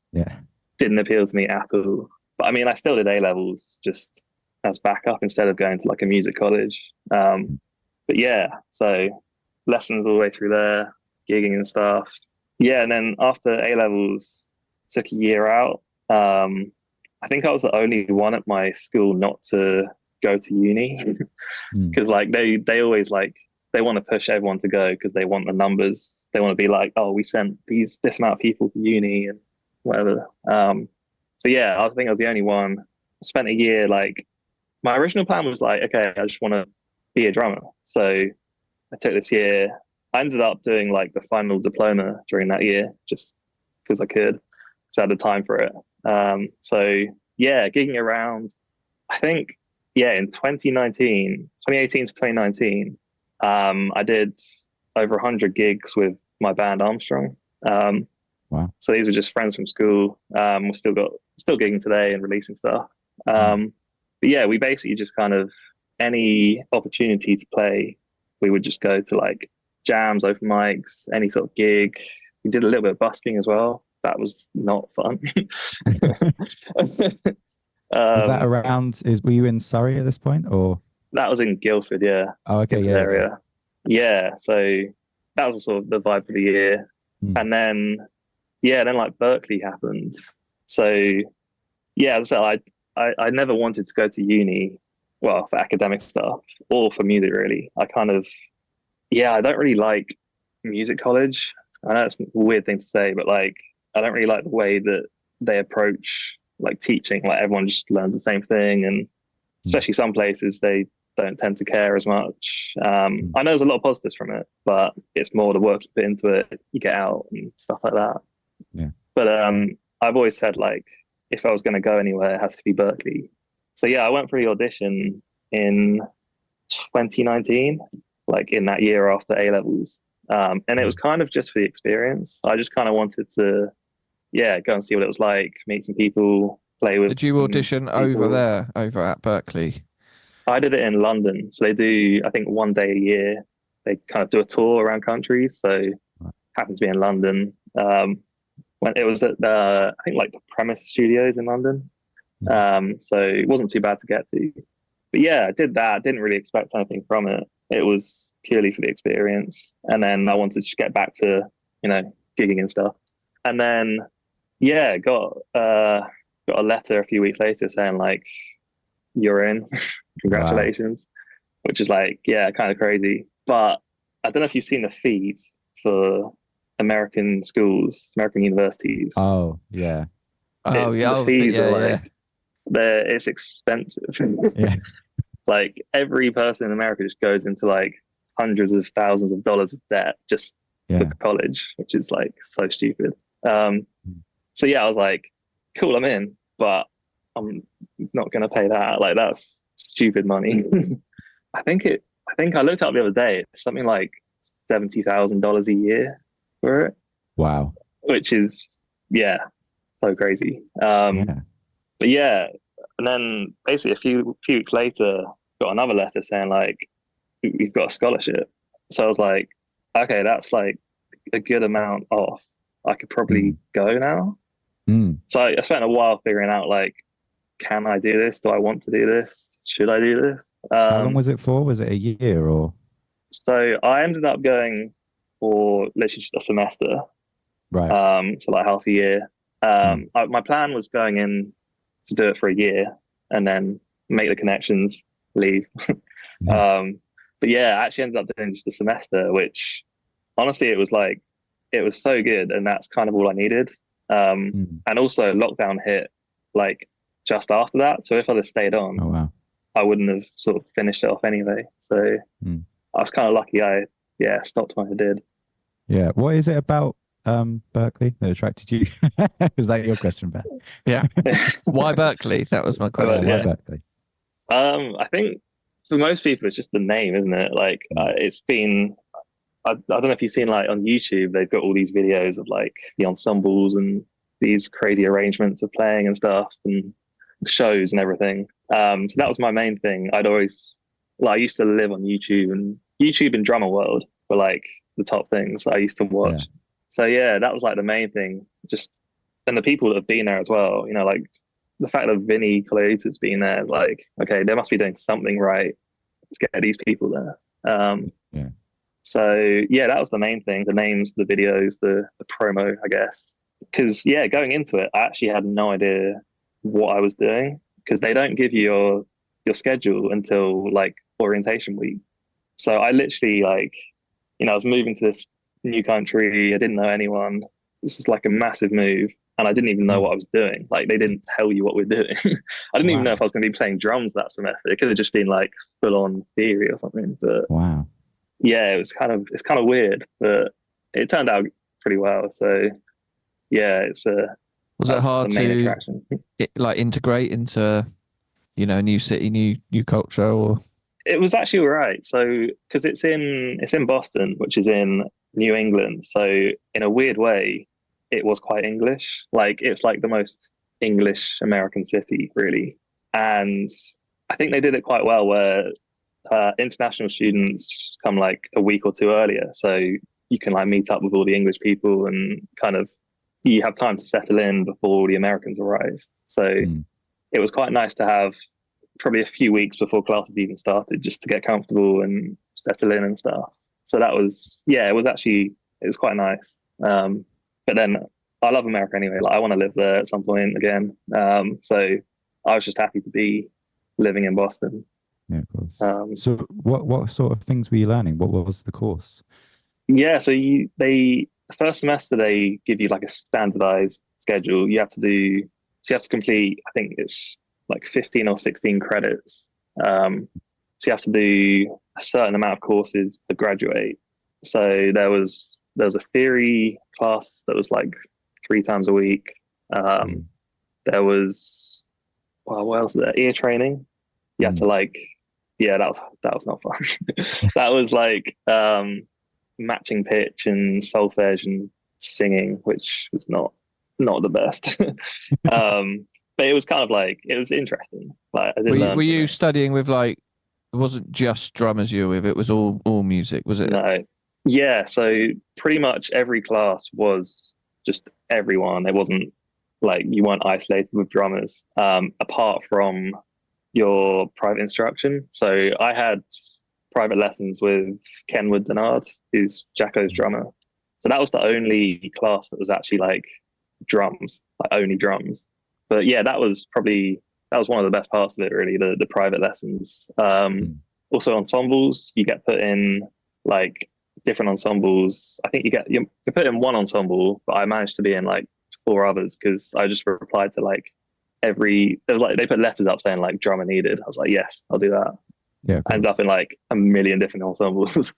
S2: didn't appeal to me at all. But I mean, I still did A levels just as backup instead of going to like a music college. But yeah, so lessons all the way through there, gigging and stuff. Yeah, and then after A levels, took a year out. I think I was the only one at my school not to go to uni, because like they always like they want to push everyone to go because they want the numbers. They want to be like, oh, we sent this amount of people to uni and whatever. So yeah, I think I was the only one. I spent a year, like my original plan was like, okay, I just want to be a drummer. So I took this year. I ended up doing like the final diploma during that year just because I could, because I had the time for it. So yeah, gigging around. I think in 2018 to 2019, I did over 100 gigs with my band Armstrong.
S4: Wow.
S2: So these were just friends from school. We're still gigging today and releasing stuff. But yeah, we basically just kind of any opportunity to play, we would just go to like jams, open mics, any sort of gig. We did a little bit of busking as well. That was not fun.
S4: Was that around? Were you in Surrey at this point, or
S2: that was in Guildford? Yeah.
S4: Oh, okay,
S2: Guildford area. Yeah. So that was sort of the vibe for the year, and then then like Berkeley happened. So yeah, as I said, I never wanted to go to uni, well, for academic stuff or for music really. I kind of I don't really like music college. I know it's a weird thing to say, but like I don't really like the way that they approach like teaching. Like everyone just learns the same thing, and especially some places they don't tend to care as much. I know there's a lot of positives from it, but it's more the work you put into it, you get out and stuff like that.
S4: Yeah.
S2: But I've always said like if I was going to go anywhere, it has to be Berkeley. So yeah, I went for the audition in 2019, like in that year after A levels. And it was kind of just for the experience. I just kind of wanted to, go and see what it was like, meet some people, play with.
S3: Did you audition over there, over at Berkeley?
S2: I did it in London. So they do, I think, 1 day a year. They kind of do a tour around countries. So happened to be in London. When it was at I think like the Premise Studios in London. So it wasn't too bad to get to. But yeah, I did that. Didn't really expect anything from it. It was purely for the experience. And then I wanted to just get back to, gigging and stuff. And then, got a letter a few weeks later saying like, you're in, congratulations, which is like, kind of crazy. But I don't know if you've seen the fees for American schools, American universities.
S4: Oh, yeah.
S2: the fees are
S3: yeah.
S2: like it's expensive.
S4: Yeah.
S2: Like every person in America just goes into like hundreds of thousands of dollars of debt just for
S4: Yeah.
S2: college, which is like so stupid. So yeah, I was like, cool, I'm in, but I'm not gonna pay that. Like that's stupid money. I think I looked up the other day. It's something like $70,000 a year for it,
S4: Wow.
S2: which is yeah, so crazy.
S4: Yeah.
S2: But yeah, and then basically a few weeks later, got another letter saying like you've got a scholarship. So I was like, okay, that's like a good amount off. I could probably go now. So I spent a while figuring out like, can I do this? Do I want to do this? Should I do this?
S4: How long was it for? Was it a year or?
S2: So I ended up going for literally just a semester.
S4: Right.
S2: So like half a year. My plan was going in to do it for a year and then make the connections, leave. But yeah, I actually ended up doing just a semester, which honestly it was so good, and that's kind of all I needed. And also lockdown hit like just after that. So if I'd have stayed on,
S4: Oh wow.
S2: I wouldn't have sort of finished it off anyway. So I was kind of lucky I stopped when I did.
S4: Yeah. What is it about Berkeley that attracted you? Was that your question, Ben?
S3: Yeah. Why Berkeley? That was my question.
S4: Why Berkeley?
S2: I think for most people it's just the name, isn't it? Like it's been I don't know if you've seen like on YouTube, they've got all these videos of like the ensembles and these crazy arrangements of playing and stuff and shows and everything. So that was my main thing. I used to live on YouTube, and YouTube and Drummer World were like the top things I used to watch. Yeah. So yeah, that was like the main thing. Just and the people that have been there as well. You know, like the fact that Vinny Colaiuta's been there is like, okay, they must be doing something right to get these people there.
S4: Yeah.
S2: So yeah, that was the main thing: the names, the videos, the promo, I guess. Because yeah, going into it, I actually had no idea what I was doing, because they don't give you your schedule until like orientation week. So I literally like, I was moving to this new country. I didn't know anyone. This is like a massive move, and I didn't even know what I was doing. Like they didn't tell you what we're doing. I didn't even know if I was going to be playing drums that semester. It could have just been like full on theory or something. But
S4: wow.
S2: Yeah, it's kind of weird, but it turned out pretty well. So yeah,
S3: was it hard to like integrate into a new city, new culture? Or
S2: it was actually all right. So because it's in Boston, which is in New England, so in a weird way it was quite English. Like it's like the most English American city really, and I think they did it quite well where international students come like a week or two earlier, so you can like meet up with all the English people and kind of you have time to settle in before all the Americans arrive. So it was quite nice to have probably a few weeks before classes even started just to get comfortable and settle in and stuff. So that was it was quite nice. But then I love America anyway. Like I want to live there at some point again. So I was just happy to be living in Boston.
S4: Yeah, of course. So what sort of things were you learning? What was the course?
S2: Yeah, so the first semester they give you like a standardized schedule. You have to complete, I think it's like 15 or 16 credits. So you have to do a certain amount of courses to graduate. So there was a theory class that was like 3 times a week. There was what else was there? Ear training. You had to like, that was not fun. That was like matching pitch and solfege and singing, which was not the best. But it was kind of like, it was interesting. Like
S3: were you studying with like, it wasn't just drummers you were with, it was all music, was it?
S2: No. Yeah, so pretty much every class was just everyone. It wasn't like you weren't isolated with drummers, apart from your private instruction. So I had private lessons with Kenwood Denard, who's Jacko's drummer. So that was the only class that was actually like drums, like only drums. But yeah, that was one of the best parts of it, really, the private lessons. Also ensembles, you get put in like different ensembles. I think you're put in one ensemble, but I managed to be in like 4 others because I just replied to like there was like they put letters up saying like drummer needed. I was like, yes, I'll do that.
S4: Yeah, of
S2: I ended
S4: course.
S2: up in like a million different ensembles.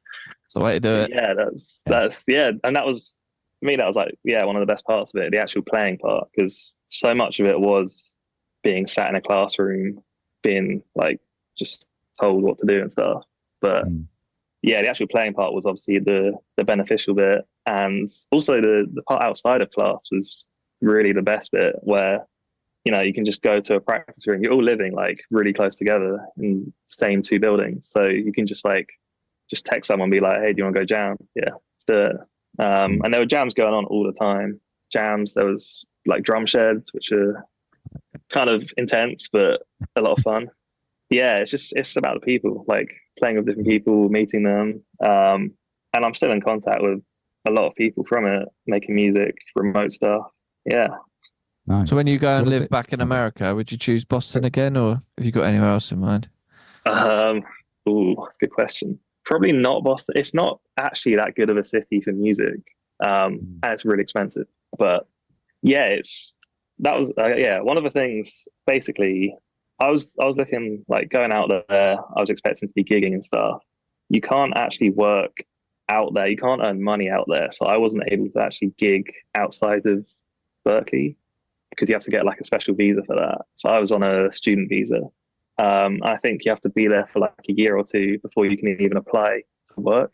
S3: It's the way to do it.
S2: Yeah, and that was for me. That was like one of the best parts of it, the actual playing part, because so much of it was being sat in a classroom, being like just told what to do and stuff. But yeah, the actual playing part was obviously the beneficial bit, and also the part outside of class was really the best bit, where you can just go to a practice room. You're all living like really close together in the same 2 buildings, so you can just text someone, be like, hey, do you want to go jam? Yeah, let's do it. And there were jams going on all the time. Jams, there was like drum sheds, which are kind of intense but a lot of fun. Yeah, it's about the people, like playing with different people, meeting them, and I'm still in contact with a lot of people from it, making music, remote stuff. Yeah.
S4: Nice.
S3: So when you go and
S4: What is
S3: live
S4: it?
S3: back in America, would you choose Boston again, or have you got anywhere else in mind?
S2: Ooh, that's a good question. Probably not Boston. It's not actually that good of a city for music, and it's really expensive. But yeah, that was one of the things. Basically, I was looking like going out there. I was expecting to be gigging and stuff. You can't actually work out there. You can't earn money out there. So I wasn't able to actually gig outside of Berkeley because you have to get like a special visa for that. So I was on a student visa. I think you have to be there for like a year or 2 before you can even apply to work.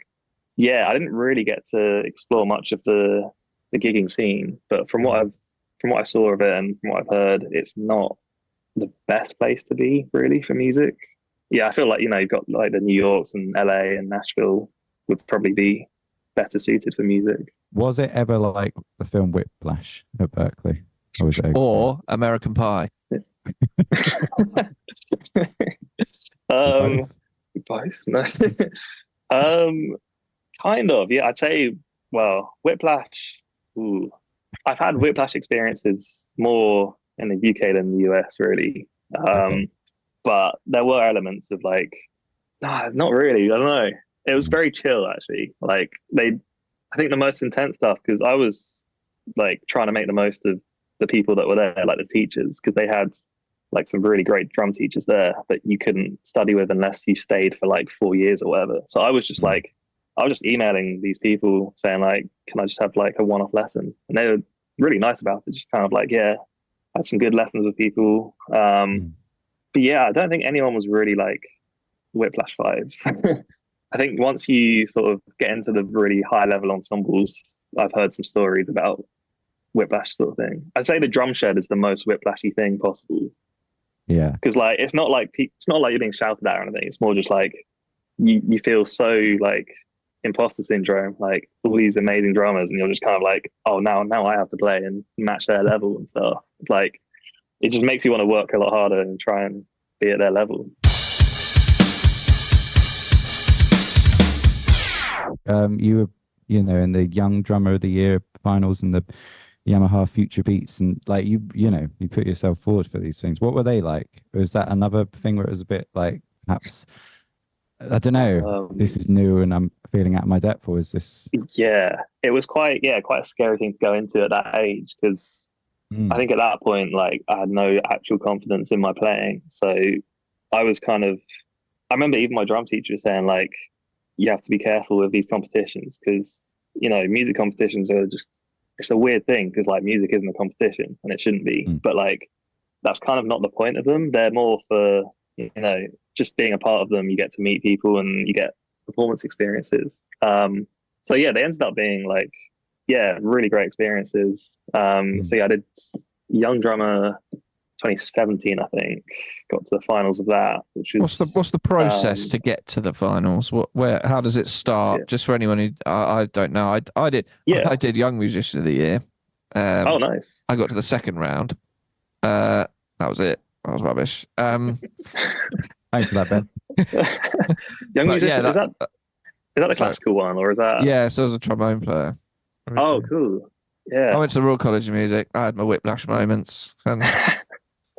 S2: Yeah, I didn't really get to explore much of the gigging scene, but from what I saw of it and from what I've heard, it's not the best place to be really for music. Yeah, I feel like you've got like the New Yorks and LA and Nashville would probably be better suited for music.
S4: Was it ever like the film Whiplash at Berkeley? Or was it
S3: Or American Pie?
S2: Both. No. Kind of. Yeah, I'd say. Well, Whiplash. Ooh, I've had Whiplash experiences more in the UK than the US, really. But there were elements of like, not really. I don't know. It was very chill, actually. Like I think the most intense stuff, because I was like trying to make the most of the people that were there, like the teachers, because they had like some really great drum teachers there that you couldn't study with unless you stayed for like 4 years or whatever. So I was just emailing these people saying like, can I just have like a one-off lesson? And they were really nice about it. Just kind of like, yeah, I had some good lessons with people. But yeah, I don't think anyone was really like Whiplash vibes. I think once you sort of get into the really high level ensembles, I've heard some stories about Whiplash sort of thing. I'd say the drum shed is the most Whiplashy thing possible.
S4: Yeah.
S2: Because like it's not like you're being shouted at or anything. It's more just like you feel so like imposter syndrome, like all these amazing drummers, and you're just kind of like, oh, now I have to play and match their level and stuff. It's like it just makes you want to work a lot harder and try and be at their level.
S4: You were, in the Young Drummer of the Year finals and the Yamaha Future Beats, and like you put yourself forward for these things. What were they like? Was that another thing where it was a bit like, perhaps, I don't know, this is new and I'm feeling out of my depth, or is this?
S2: Yeah, it was quite a scary thing to go into at that age, because I think at that point, like I had no actual confidence in my playing. So I was I remember even my drum teacher saying like, you have to be careful with these competitions, because music competitions are it's a weird thing, because like music isn't a competition and it shouldn't be, but like that's kind of not the point of them. They're more for just being a part of them. You get to meet people and you get performance experiences. So yeah, they ended up being like really great experiences. So yeah, I did Young Drummer 2017, I think, got to the finals of that, which is
S3: what's the process to get to the finals? How does it start?
S2: Yeah.
S3: Just for anyone who I don't know, I did Young Musician of the Year.
S2: Oh, nice.
S3: I got to the second round. That was it. That was rubbish.
S4: Thanks for that, Ben.
S2: Young Musician, is that the classical one, or is that?
S3: Yeah, so I was a trombone player.
S2: Oh, cool. Yeah.
S3: I went to the Royal College of Music. I had my Whiplash moments. And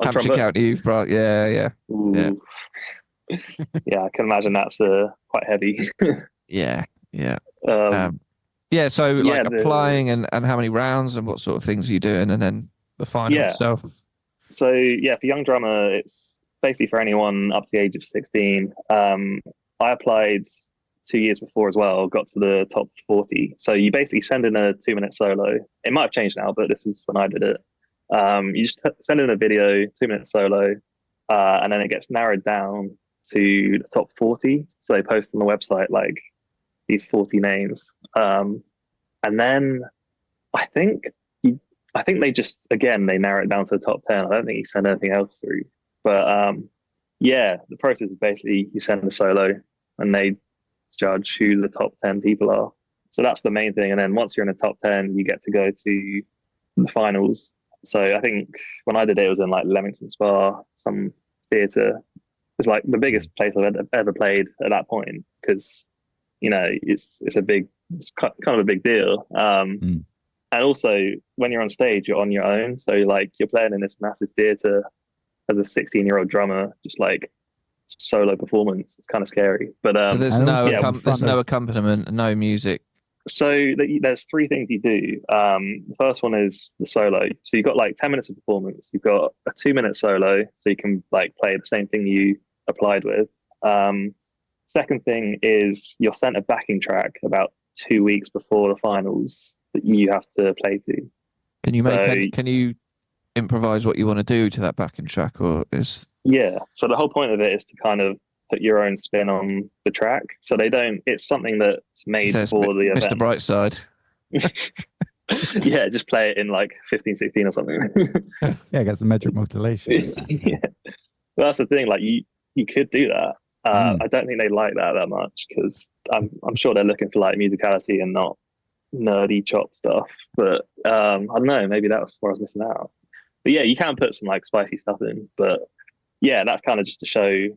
S3: Hampshire County Youth Park. Yeah.
S2: Ooh. Yeah, I can imagine that's quite heavy.
S3: Yeah. Yeah, so like
S2: Yeah,
S3: applying and how many rounds and what sort of things are you doing, and then the final
S2: Yeah.
S3: itself.
S2: So yeah, for young drummer, it's basically for anyone up to the age of 16. I applied 2 years before as well, got to the top 40. So you basically send in a 2-minute solo. It might have changed now, but this is when I did it. You just send in a video, 2-minute solo, and then it gets narrowed down to the top 40. So they post on the website like these 40 names, and then I think they just again they narrow it down to the top 10. I don't think you send anything else through, but yeah, the process is basically you send the solo and they judge who the top 10 people are. So that's the main thing, and then once you're in the top 10, you get to go to the finals. So I think when I did it, it was in like Leamington Spa, some theatre. It's like the biggest place I've ever played at that point, because it's kind of a big deal. And also when you're on stage, you're on your own. So like you're playing in this massive theatre as a 16-year-old drummer, just like solo performance. It's kind of scary. But
S3: so there's no accompaniment, no music.
S2: So there's 3 things you do. The first one is the solo. So you've got like 10 minutes of performance. You've got a 2-minute solo, so you can like play the same thing you applied with. Second thing is you're sent a backing track about 2 weeks before the finals that you have to play to.
S3: Can you improvise what you want to do to that backing track, or is?
S2: Yeah. So the whole point of it is to kind of put your own spin on the track. So it's something that's made for the event.
S3: Mr. Brightside.
S2: Yeah, just play it in like 15/16 or something.
S4: Yeah, get some metric modulation.
S2: Yeah. Well, that's the thing. Like you could do that. I don't think they like that much, because I'm sure they're looking for like musicality and not nerdy chop stuff. But I don't know. Maybe that was where I was missing out. But yeah, you can put some like spicy stuff in. But yeah, that's kind of just to show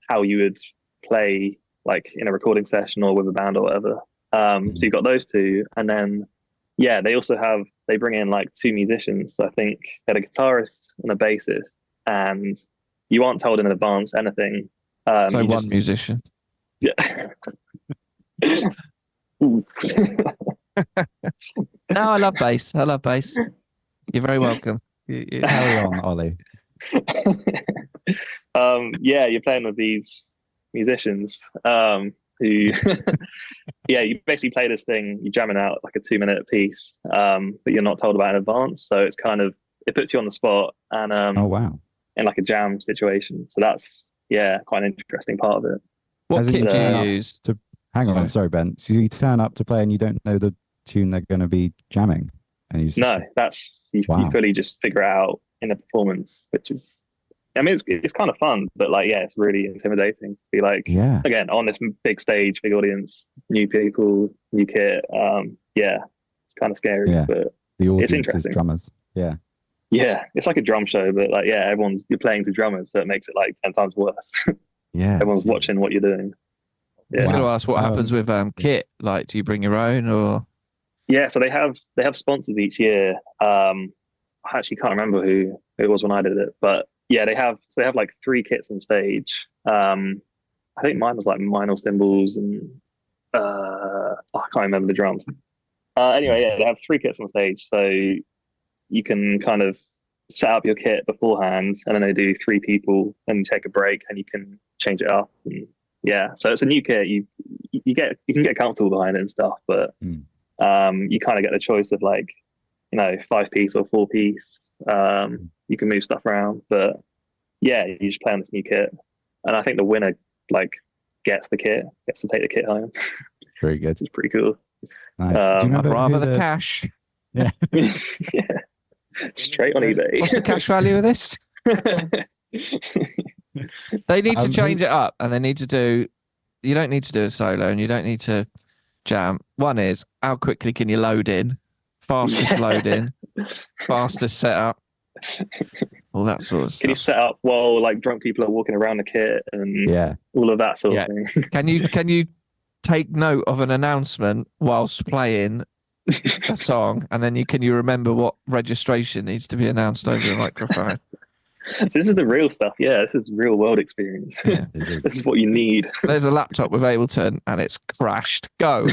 S2: how you would play like in a recording session or with a band or whatever. So you've got those 2, and then yeah, they bring in like 2 musicians. So I think they had a guitarist and a bassist, and you aren't told in advance anything.
S3: So one musician.
S2: Yeah.
S3: No, I love bass. You're very welcome.
S4: Carry on, Ollie.
S2: Yeah, you're playing with these musicians who yeah, you basically play this thing, you're jamming out like a 2-minute piece, but you're not told about in advance. So it's kind of, it puts you on the spot, and
S4: oh wow,
S2: in like a jam situation. So that's quite an interesting part of it.
S3: What kit do you use?
S4: Hang on, sorry Ben. So you turn up to play and you don't know the tune they're going to be jamming, and
S2: no, that's you fully just figure it out in a performance, which is, I mean, it's kind of fun, but like, yeah, it's really intimidating to be like, again, on this big stage, big audience, new people, new kit. Yeah, it's kind of scary, but
S4: the audience
S2: it's interesting.
S4: Is drummers. Yeah,
S2: it's like a drum show, but like, yeah, you're playing to drummers, so it makes it like 10 times worse.
S4: Yeah,
S2: everyone's watching what you're doing. Yeah.
S3: I'm going to ask what happens with kit. Like, do you bring your own, or? Yeah,
S2: so they have sponsors each year. I actually can't remember who it was when I did it, but yeah, they have like 3 kits on stage. I think mine was like Cymbals and I can't remember the drums. Anyway, yeah, they have 3 kits on stage, so you can kind of set up your kit beforehand, and then they do 3 people, and you take a break, and you can change it up. And yeah, so it's a new kit. You can get comfortable behind it and stuff, but you kind of get the choice of like, 5-piece or 4-piece. You can move stuff around, but yeah, you just play on this new kit, and I think the winner like gets to take the kit home.
S4: Very good.
S2: It's pretty cool.
S4: Nice.
S3: I'd rather the cash.
S4: Yeah.
S2: Yeah. Straight on eBay.
S3: What's the cash value of this? They need to change it up, and they need to do. You don't need to do a solo, and you don't need to jam. One is, how quickly can you load in? Fastest load in, fastest setup, all that sort of stuff.
S2: Can you set up while like drunk people are walking around the kit and all of that sort of thing?
S3: Can you take note of an announcement whilst playing a song, and then can you remember what registration needs to be announced over the microphone?
S2: So this is the real stuff. Yeah, this is real world experience.
S3: Yeah.
S2: This is what you need.
S3: There's a laptop with Ableton and it's crashed. Go.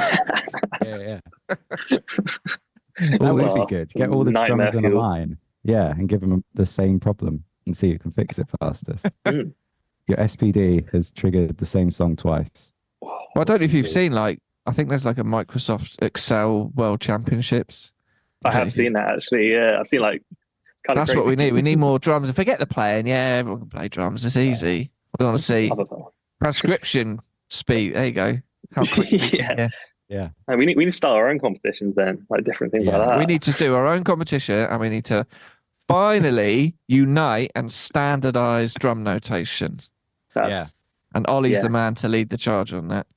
S4: Yeah. That would be
S2: Well,
S4: good. Get all the
S2: nightmare
S4: drummers in a
S2: fuel.
S4: line. Yeah, and give them the same problem and see who can fix it fastest.
S2: Mm.
S4: Your SPD has triggered the same song twice.
S3: Well, I don't know if you've seen, like, I think there's like a Microsoft Excel World Championships.
S2: I have seen that actually. Yeah, I've seen like kind of
S3: That's
S2: crazy.
S3: what we need. We need more drums. And forget the playing. Yeah, everyone can play drums. It's easy. We want to see transcription speed. There you go. How quick?
S2: Yeah.
S4: Yeah.
S2: And we need to start our own competitions then, like different things like that.
S3: We need to do our own competition, and we need to finally unite and standardize drum notation.
S2: That's,
S3: And Ollie's
S2: yes.
S3: the man to lead the charge on that.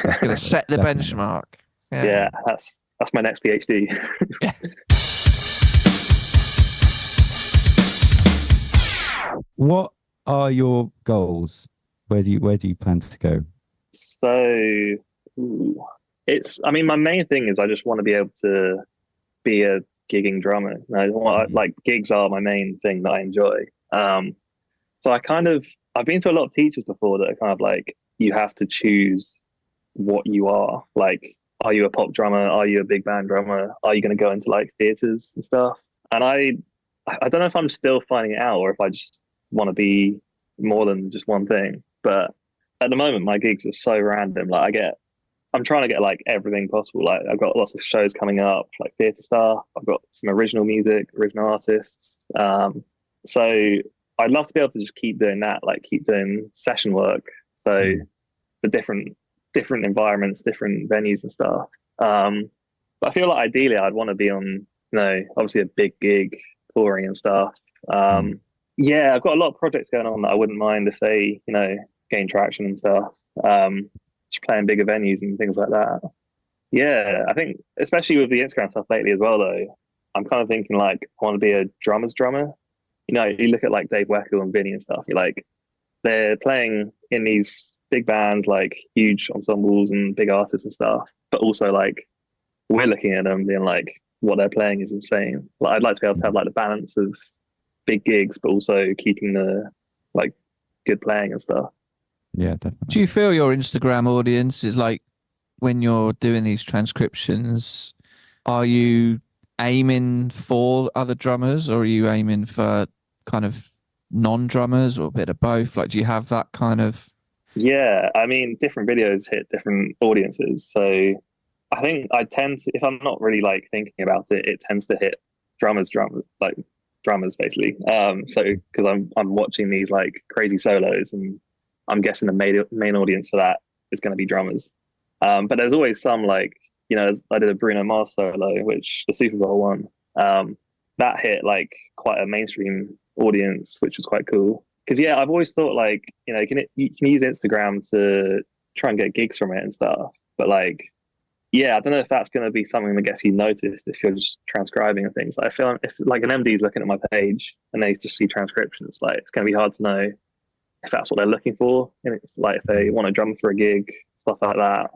S3: Going to set the
S4: Definitely.
S3: benchmark.
S2: Yeah, that's my next PhD.
S4: What are your goals? Where do you plan to go?
S2: So, I mean, my main thing is I just want to be able to be a gigging drummer. Like gigs are my main thing that I enjoy. So I've been to a lot of teachers before that are kind of like, you have to choose what you are. Like, are you a pop drummer? Are you a big band drummer? Are you going to go into like theaters and stuff? And I don't know if I'm still finding it out or if I just want to be more than just one thing. But at the moment, my gigs are so random. Like I'm trying to get like everything possible. Like I've got lots of shows coming up, like theatre stuff. I've got some original music, original artists. So I'd love to be able to just keep doing that, like keep doing session work. So the different environments, different venues and stuff. But I feel like ideally I'd want to be on, obviously a big gig touring and stuff. Yeah, I've got a lot of projects going on that I wouldn't mind if they, gain traction and stuff. Just playing bigger venues and things like that. Yeah, I think especially with the Instagram stuff lately as well, though, I'm kind of thinking like I want to be a drummer's drummer. You look at like Dave Weckl and Vinny and stuff. You're like, they're playing in these big bands, like huge ensembles and big artists and stuff. But also like we're looking at them being like, what they're playing is insane. Like I'd like to be able to have like the balance of big gigs, but also keeping the like good playing and stuff.
S4: Yeah, definitely.
S3: Do you feel your Instagram audience is like, when you're doing these transcriptions, are you aiming for other drummers or are you aiming for kind of non-drummers or a bit of both? Like, do you have that kind of...
S2: Yeah, I mean, different videos hit different audiences. So I think I tend to, if I'm not really like thinking about it, it tends to hit drummers basically. So because I'm watching these like crazy solos, and I'm guessing the main audience for that is going to be drummers. But there's always some like, I did a Bruno Mars solo, which the Super Bowl one, that hit like quite a mainstream audience, which was quite cool. Because yeah, I've always thought like, you can use Instagram to try and get gigs from it and stuff. But like, yeah, I don't know if that's going to be something that gets you noticed if you're just transcribing and things. I feel if like an MD is looking at my page and they just see transcriptions, like it's going to be hard to know if that's what they're looking for. And it's like if they want to drum for a gig, stuff like that.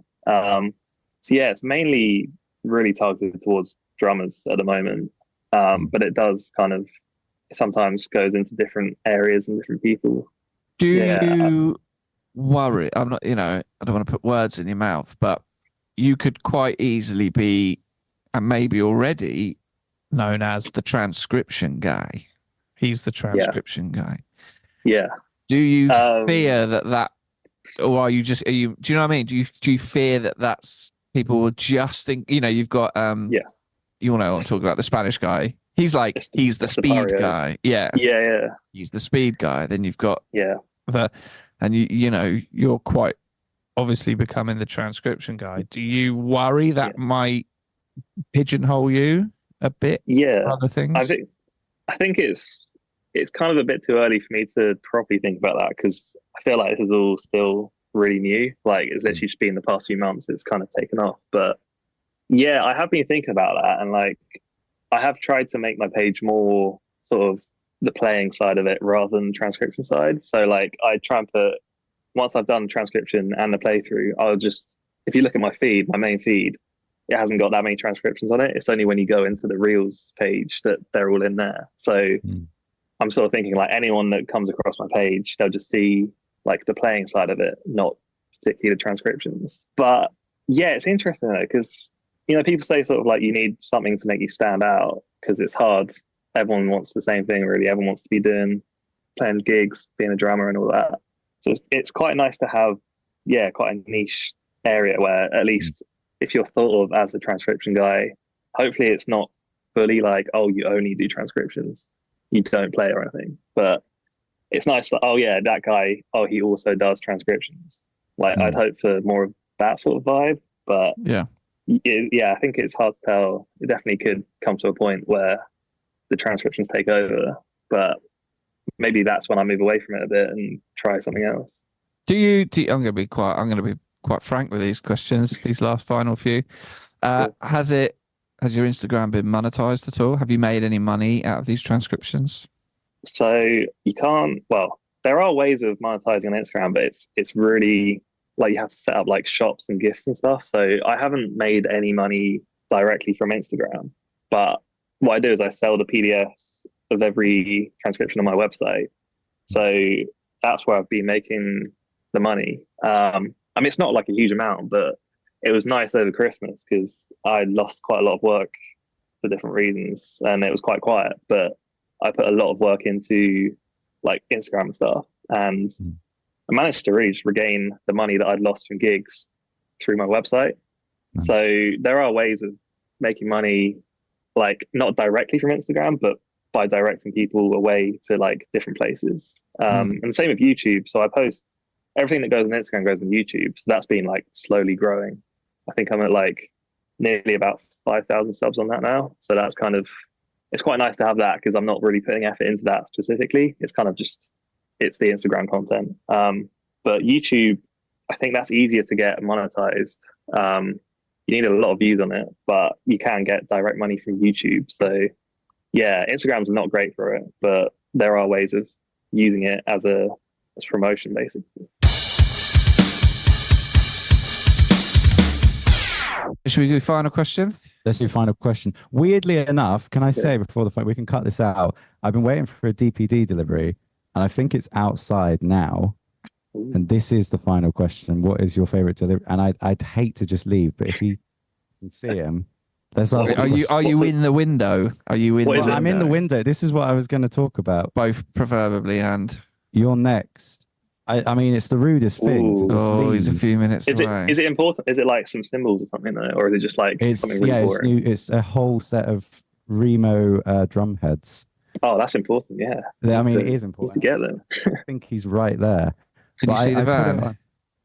S2: So yeah, it's mainly really targeted towards drummers at the moment. But it does kind of sometimes goes into different areas and different people.
S3: Do you worry? I'm not, I don't want to put words in your mouth, but you could quite easily be, and maybe already, known as the transcription guy. He's the transcription guy.
S2: Yeah.
S3: Do you fear that, or are you? Do you know what I mean? Do you fear that that's people will just think, you've got, you all know what I'm talking about, the Spanish guy. He's like, he's the speed guy. Yeah.
S2: Yeah.
S3: He's the speed guy. Then you've got and you're quite obviously becoming the transcription guy. Do you worry that might pigeonhole you a bit?
S2: Yeah.
S3: For other things?
S2: I think it's kind of a bit too early for me to properly think about that, because I feel like this is all still really new. Like it's literally just been the past few months it's kind of taken off. But yeah, I have been thinking about that, and like I have tried to make my page more sort of the playing side of it rather than transcription side. So like I try and put, once I've done transcription and the playthrough, I'll just, if you look at my feed, my main feed, it hasn't got that many transcriptions on it. It's only when you go into the Reels page that they're all in there. So I'm sort of thinking like anyone that comes across my page, they'll just see like the playing side of it, not particularly the transcriptions. But yeah, it's interesting though, because people say sort of like you need something to make you stand out because it's hard. Everyone wants the same thing, really. Everyone wants to be playing gigs, being a drummer and all that. So it's quite nice to have, quite a niche area where at least if you're thought of as a transcription guy, hopefully it's not fully like, oh, you only do transcriptions, you don't play or anything. But it's nice that, oh yeah, that guy, oh, he also does transcriptions. Like I'd hope for more of that sort of vibe. But
S3: yeah,
S2: I think it's hard to tell. It definitely could come to a point where the transcriptions take over, but maybe that's when I move away from it a bit and try something else.
S3: I'm going to be quite frank with these questions, these last final few.
S2: Cool.
S3: Has your Instagram been monetized at all? Have you made any money out of these transcriptions?
S2: So you can't, well, there are ways of monetizing on Instagram, but it's really like you have to set up like shops and gifts and stuff. So I haven't made any money directly from Instagram, but what I do is I sell the PDFs of every transcription on my website. So that's where I've been making the money. I mean, it's not like a huge amount, but it was nice over Christmas because I lost quite a lot of work for different reasons and it was quite quiet, but I put a lot of work into like Instagram and stuff, and I managed to regain the money that I'd lost from gigs through my website. So there are ways of making money, like not directly from Instagram, but by directing people away to like different places. And same with YouTube. So I post everything that goes on Instagram goes on YouTube. So that's been like slowly growing. I think I'm at like nearly about 5,000 subs on that now. So that's kind of, it's quite nice to have that because I'm not really putting effort into that specifically. It's kind of just, it's the Instagram content. But YouTube, I think that's easier to get monetized. You need a lot of views on it, but you can get direct money from YouTube. So yeah, Instagram's not great for it, but there are ways of using it as promotion basically.
S3: Should we do final question?
S4: Let's do final question. Weirdly enough, can I say before the phone, we can cut this out. I've been waiting for a DPD delivery and I think it's outside now. And this is the final question. What is your favorite delivery? And I'd hate to just leave, but if you can see him, let's ask.
S3: Are you in the window? Are you in?
S2: What is it?
S4: I'm in the window. This is what I was going to talk about.
S3: Both preferably, and
S4: you're next. I mean, it's the rudest thing. To just leave.
S3: He's a few minutes away.
S2: Is it important? Is it like some cymbals or something though, or is it just like something really boring?
S4: It's a whole set of Remo drum heads.
S2: Oh, that's important. Yeah.
S4: I mean, it is important.
S2: To get them.
S4: I think he's right there.
S3: Can you see the van?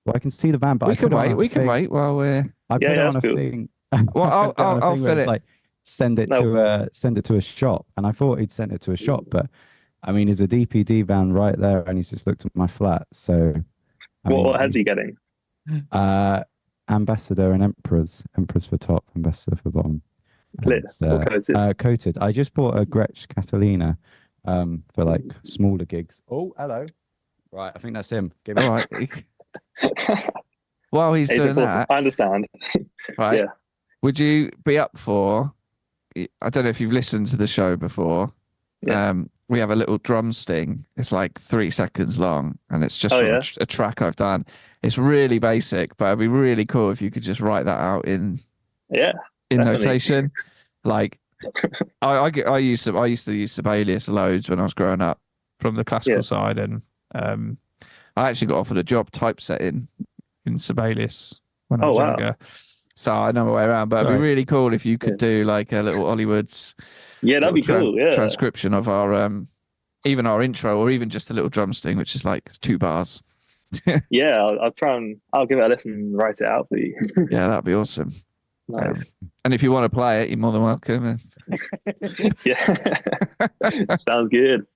S4: Well, I can see the van, but
S3: we can wait. We can wait while we're.
S4: I put it on a thing.
S3: Well, I'll fill it.
S4: Like, send it to a shop, and I thought he'd sent it to a shop, but I mean, there's a DPD van right there, and he's just looked at my flat. So,
S2: what heads are you getting?
S4: Ambassador and Emperors for top, Ambassador for bottom.
S2: Coated.
S4: Coated. I just bought a Gretsch Catalina for like smaller gigs. Oh, hello. Right, I think that's him. Give it.
S3: All right. While he's doing that,
S2: I understand.
S3: Right.
S2: Yeah.
S3: Would you be up for? I don't know if you've listened to the show before.
S2: Yeah.
S3: We have a little drum sting. It's like 3 seconds long, and it's just a track I've done. It's really basic, but it'd be really cool if you could just write that out in notation. Like I used to use Cymbals loads when I was growing up from the classical side, and I actually got offered a job typesetting in Cymbals when I was younger. So I know my way around, but it'd be really cool if you could do like a little Olliewood's.
S2: Yeah, that'd be cool. Yeah,
S3: transcription of our even our intro, or even just a little drum sting, which is like 2 bars.
S2: Yeah, I'll try and I'll give it a listen and write it out for you.
S3: Yeah, that'd be awesome.
S2: Nice.
S3: And if you want to play it, you're more than welcome.
S2: Yeah, sounds good.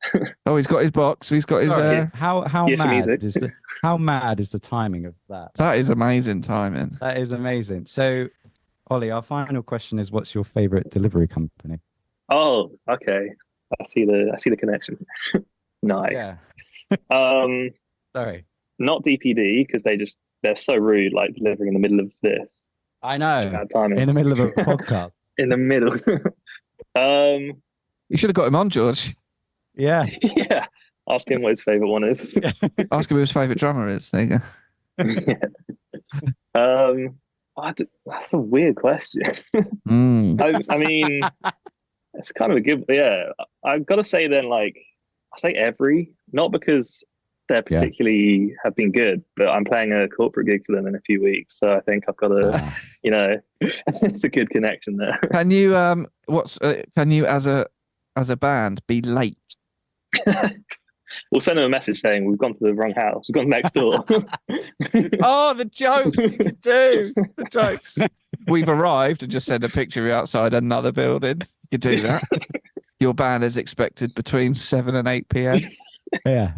S3: Oh, he's got his box. He's got his.
S4: How mad is the timing of that?
S3: That is amazing timing.
S4: That is amazing. So, Ollie, our final question is: what's your favorite delivery company?
S2: Oh, okay. I see the connection. Nice.
S4: Yeah. Sorry.
S2: Not DPD because they're so rude, like delivering in the middle of this.
S4: I know. In the middle of a podcast.
S2: In the middle.
S3: You should have got him on, George.
S4: Yeah.
S2: Yeah. Ask him what his favourite one is.
S3: Ask him who his favourite drummer is. There you go.
S2: That's a weird question. I mean, it's kind of a good. Yeah, I've got to say then, like, I say every, not because they're particularly have been good, but I'm playing a corporate gig for them in a few weeks, so I think I've got to, it's a good connection there.
S3: Can you can you as a band be late?
S2: We'll send them a message saying we've gone to the wrong house. We've gone next door.
S3: Oh, the jokes you could do. The jokes. We've arrived and just send a picture of you outside another building. You could do that. Your band is expected between 7 and 8 p.m.
S4: Yeah.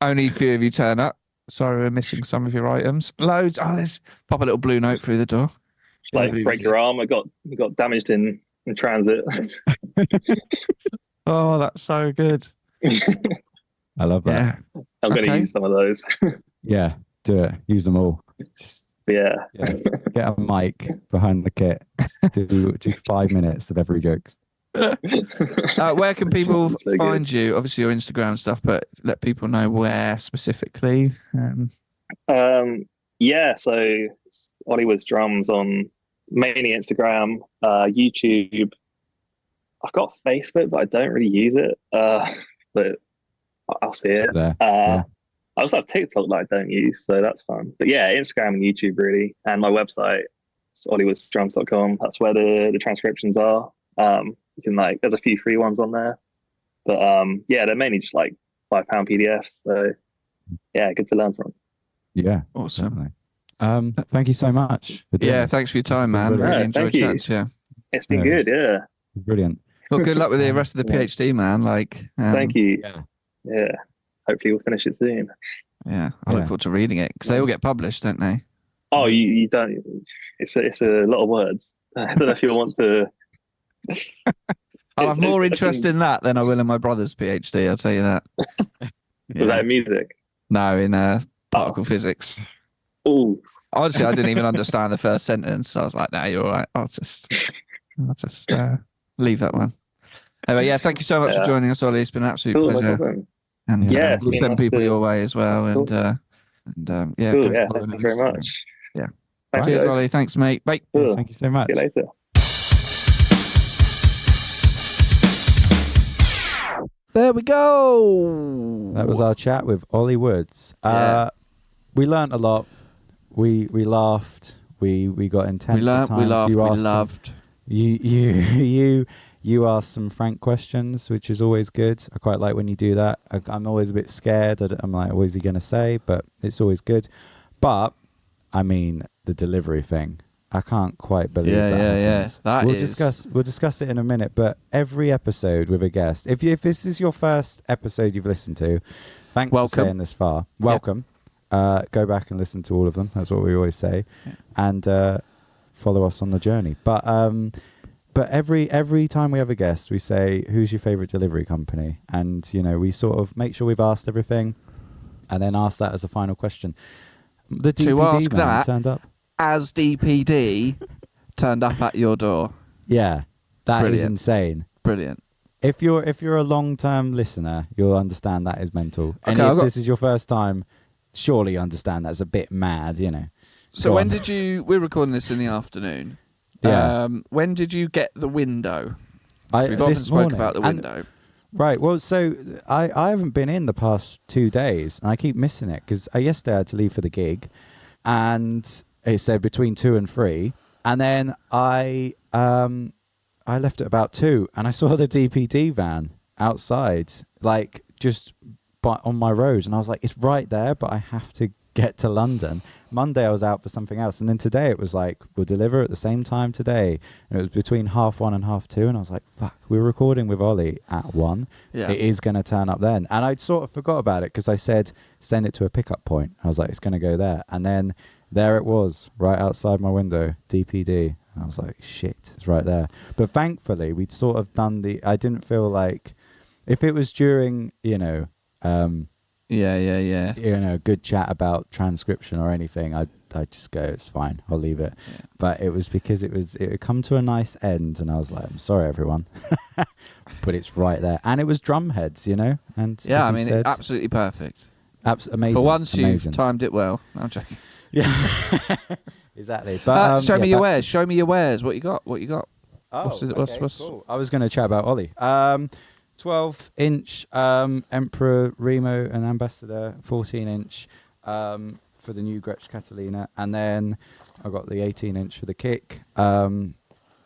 S3: Only a few of you turn up. Sorry, we're missing some of your items. Loads. Oh, let's pop a little blue note through the door.
S2: Like, break your arm. I got damaged in transit.
S3: Oh, that's so good.
S4: I love that.
S3: Yeah.
S2: I'm going to use some of those.
S4: Yeah, do it. Use them all. Just,
S2: yeah.
S4: Get a mic behind the kit. Do 5 minutes of every joke.
S3: Where can people
S2: So
S3: find you? Obviously, your Instagram stuff, but let people know where specifically.
S2: Yeah, so Ollie with Drums on mainly Instagram, YouTube. I've got Facebook, but I don't really use it. But I'll see it. I also have TikTok that I don't use, so that's fun. But yeah, Instagram and YouTube really, and my website, it's olliewithdrums.com. That's where the transcriptions are. You can there's a few free ones on there, but yeah, they're mainly just like £5 PDFs. So yeah, good to learn from.
S4: Yeah,
S3: awesome.
S4: Thank you so much.
S3: Thanks for your time, man. Really enjoyed chatting to you.
S2: It's been good. Yeah,
S4: brilliant.
S3: Well, good luck with the rest of the PhD, man.
S2: Thank you. Yeah. Hopefully we'll finish it soon.
S3: Yeah, I look forward to reading it because they all get published, don't they?
S2: Oh, you don't. It's a lot of words. I don't know if you want to.
S3: I'll have more interest in that than I will in my brother's PhD. I'll tell you that.
S2: Was that in music?
S3: No, in particle physics.
S2: Oh,
S3: honestly, I didn't even understand the first sentence. I was like, "No, you're all right. I'll just leave that one." Anyway, yeah, thank you so much for joining us, Ollie. It's been an absolute pleasure.
S2: No
S3: and we'll send people your way as well.
S2: Cool.
S3: And
S2: cool, thank you very much.
S3: Yeah.
S2: Thanks,
S3: Cheers, Ollie. Thanks, mate. Bye.
S2: Cool.
S4: Thank you so much.
S2: See you later.
S3: There we go.
S4: That was our chat with Ollie Woods. We learnt a lot. We laughed. We got intense.
S3: We learnt. We laughed. We loved.
S4: You asked some frank questions, which is always good. I quite like when you do that. I'm always a bit scared. I'm like, what is he going to say? But it's always good. But, I mean, the delivery thing. I can't quite believe that happens. We'll discuss it in a minute. But every episode with a guest, if this is your first episode you've listened to, thanks for staying this far. Welcome. Go back and listen to all of them. That's what we always say. Yeah. And follow us on the journey. But every time we have a guest, we say, who's your favorite delivery company? And, we sort of make sure we've asked everything and then ask that as a final question. The DPD man turned up.
S3: As DPD turned up at your door.
S4: Yeah, that is insane.
S3: Brilliant.
S4: If you're a long-term listener, you'll understand that is mental. And if this is your first time, surely you understand that's a bit mad,
S3: So when did you... We're recording this in the afternoon.
S4: Yeah.
S3: When did you get the window? We've often spoken about the window.
S4: Right. Well, so I haven't been in the past 2 days, and I keep missing it because yesterday I had to leave for the gig, and it said between 2 and 3, and then I left at about 2, and I saw the DPD van outside, just on my road, and I was like, it's right there, but I have to get to London. Monday I was out for something else, and then today it was like, we'll deliver at the same time today, and it was between 1:30 and 2:30, and I was like, fuck, we're recording with Ollie at 1. It is going to turn up then. And I sort of forgot about it because I said send it to a pickup point. I was like, it's going to go there, and then there it was right outside my window, DPD. And I was like, shit, it's right there. But thankfully we'd sort of done I didn't feel like, if it was during good chat about transcription or anything, I'd just go, it's fine, I'll leave it. Yeah. But it was because it had come to a nice end, and I was like, I'm sorry everyone, but it's right there, and it was drum heads, and
S3: I mean, said, absolutely perfect.
S4: Amazing.
S3: For once,
S4: amazing.
S3: You've timed it well. I'm joking.
S4: Yeah. Exactly. But
S3: show me
S4: yeah,
S3: your
S4: back
S3: wares. Show me your wares. What you got? What you got?
S4: Oh,
S3: what's
S4: cool. I was going to chat about Ollie. 12-inch Emperor Remo and Ambassador, 14-inch for the new Gretsch Catalina, and then I got the 18-inch for the kick.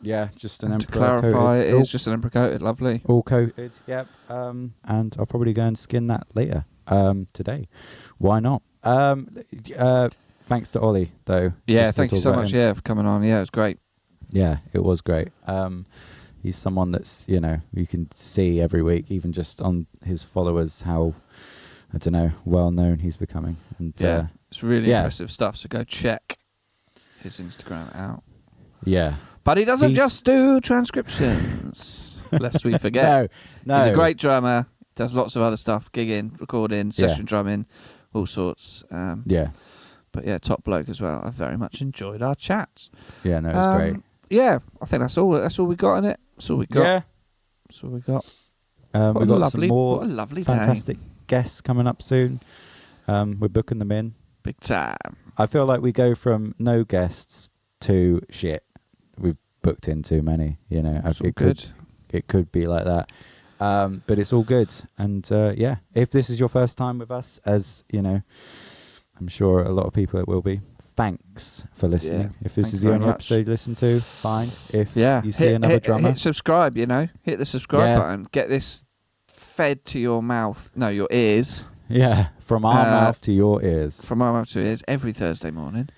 S4: Yeah, just an
S3: and
S4: Emperor
S3: to clarify,
S4: coated.
S3: it is just an Emperor coated. Lovely.
S4: All coated, yep. And I'll probably go and skin that later today. Why not? Thanks to Ollie, though.
S3: Yeah,
S4: just to
S3: thank you
S4: talk
S3: so
S4: about
S3: much.
S4: him.
S3: Yeah, for coming on. Yeah, it was great.
S4: Yeah, it was great. He's someone that's, you know, you can see every week, even just on his followers, how, I don't know, well known he's becoming. And
S3: Yeah, it's really
S4: yeah.
S3: impressive stuff. So go check his Instagram out.
S4: yeah.
S3: But he doesn't
S4: He's-
S3: just do transcriptions, lest we forget.
S4: No.
S3: He's a great drummer. Does lots of other stuff, gigging, recording, session drumming, all sorts.
S4: Yeah.
S3: But yeah, top bloke as well. I very much enjoyed our chats.
S4: Yeah, no, it was great.
S3: Yeah, I think that's all. That's all we got in it. That's all we got.
S4: Yeah.
S3: That's all we got.
S4: We've got some more
S3: what a lovely
S4: fantastic
S3: day.
S4: guests coming up soon. We're booking them in.
S3: Big time.
S4: I feel like we go from no guests to shit. We've booked in too many, you know.
S3: It's all
S4: It
S3: good.
S4: could be like that. But it's all good. And yeah, if this is your first time with us, as you know, I'm sure a lot of people it will be. Thanks for listening.
S3: Yeah,
S4: If this
S3: thanks
S4: is the
S3: very
S4: only
S3: much.
S4: episode you listen to, fine. If
S3: Yeah,
S4: you see another drummer,
S3: hit subscribe. You know, hit the subscribe
S4: Yeah.
S3: button. Get this fed to your mouth. No, your ears.
S4: yeah, from our mouth to your ears.
S3: From our mouth to ears every Thursday morning.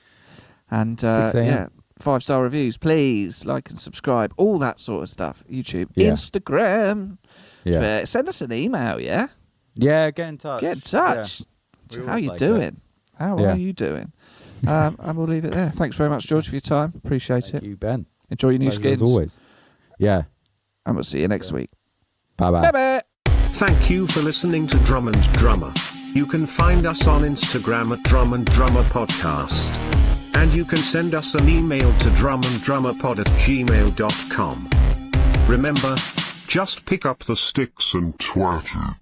S3: And
S4: 6 a.m.
S3: yeah, 5-star reviews, please like and subscribe. All that sort of stuff. YouTube,
S4: Yeah.
S3: Instagram,
S4: Yeah,
S3: Twitter. Send us an email. Yeah,
S4: yeah. Get in touch.
S3: get in touch.
S4: We
S3: How
S4: always
S3: you
S4: like
S3: doing? How
S4: Yeah.
S3: are you doing? And we'll leave it there. Thanks very much, George, for your time. Appreciate
S4: Thank
S3: it.
S4: you, Ben.
S3: Enjoy your new
S4: Pleasure as
S3: skins.
S4: always. Yeah.
S3: And we'll see you next week.
S4: Bye bye.
S3: Bye-bye.
S5: Thank you for listening to Drum and Drummer. You can find us on Instagram at Drum and Drummer Podcast. And you can send us an email to drumanddrummerpod@gmail.com. Remember, just pick up the sticks and twat it.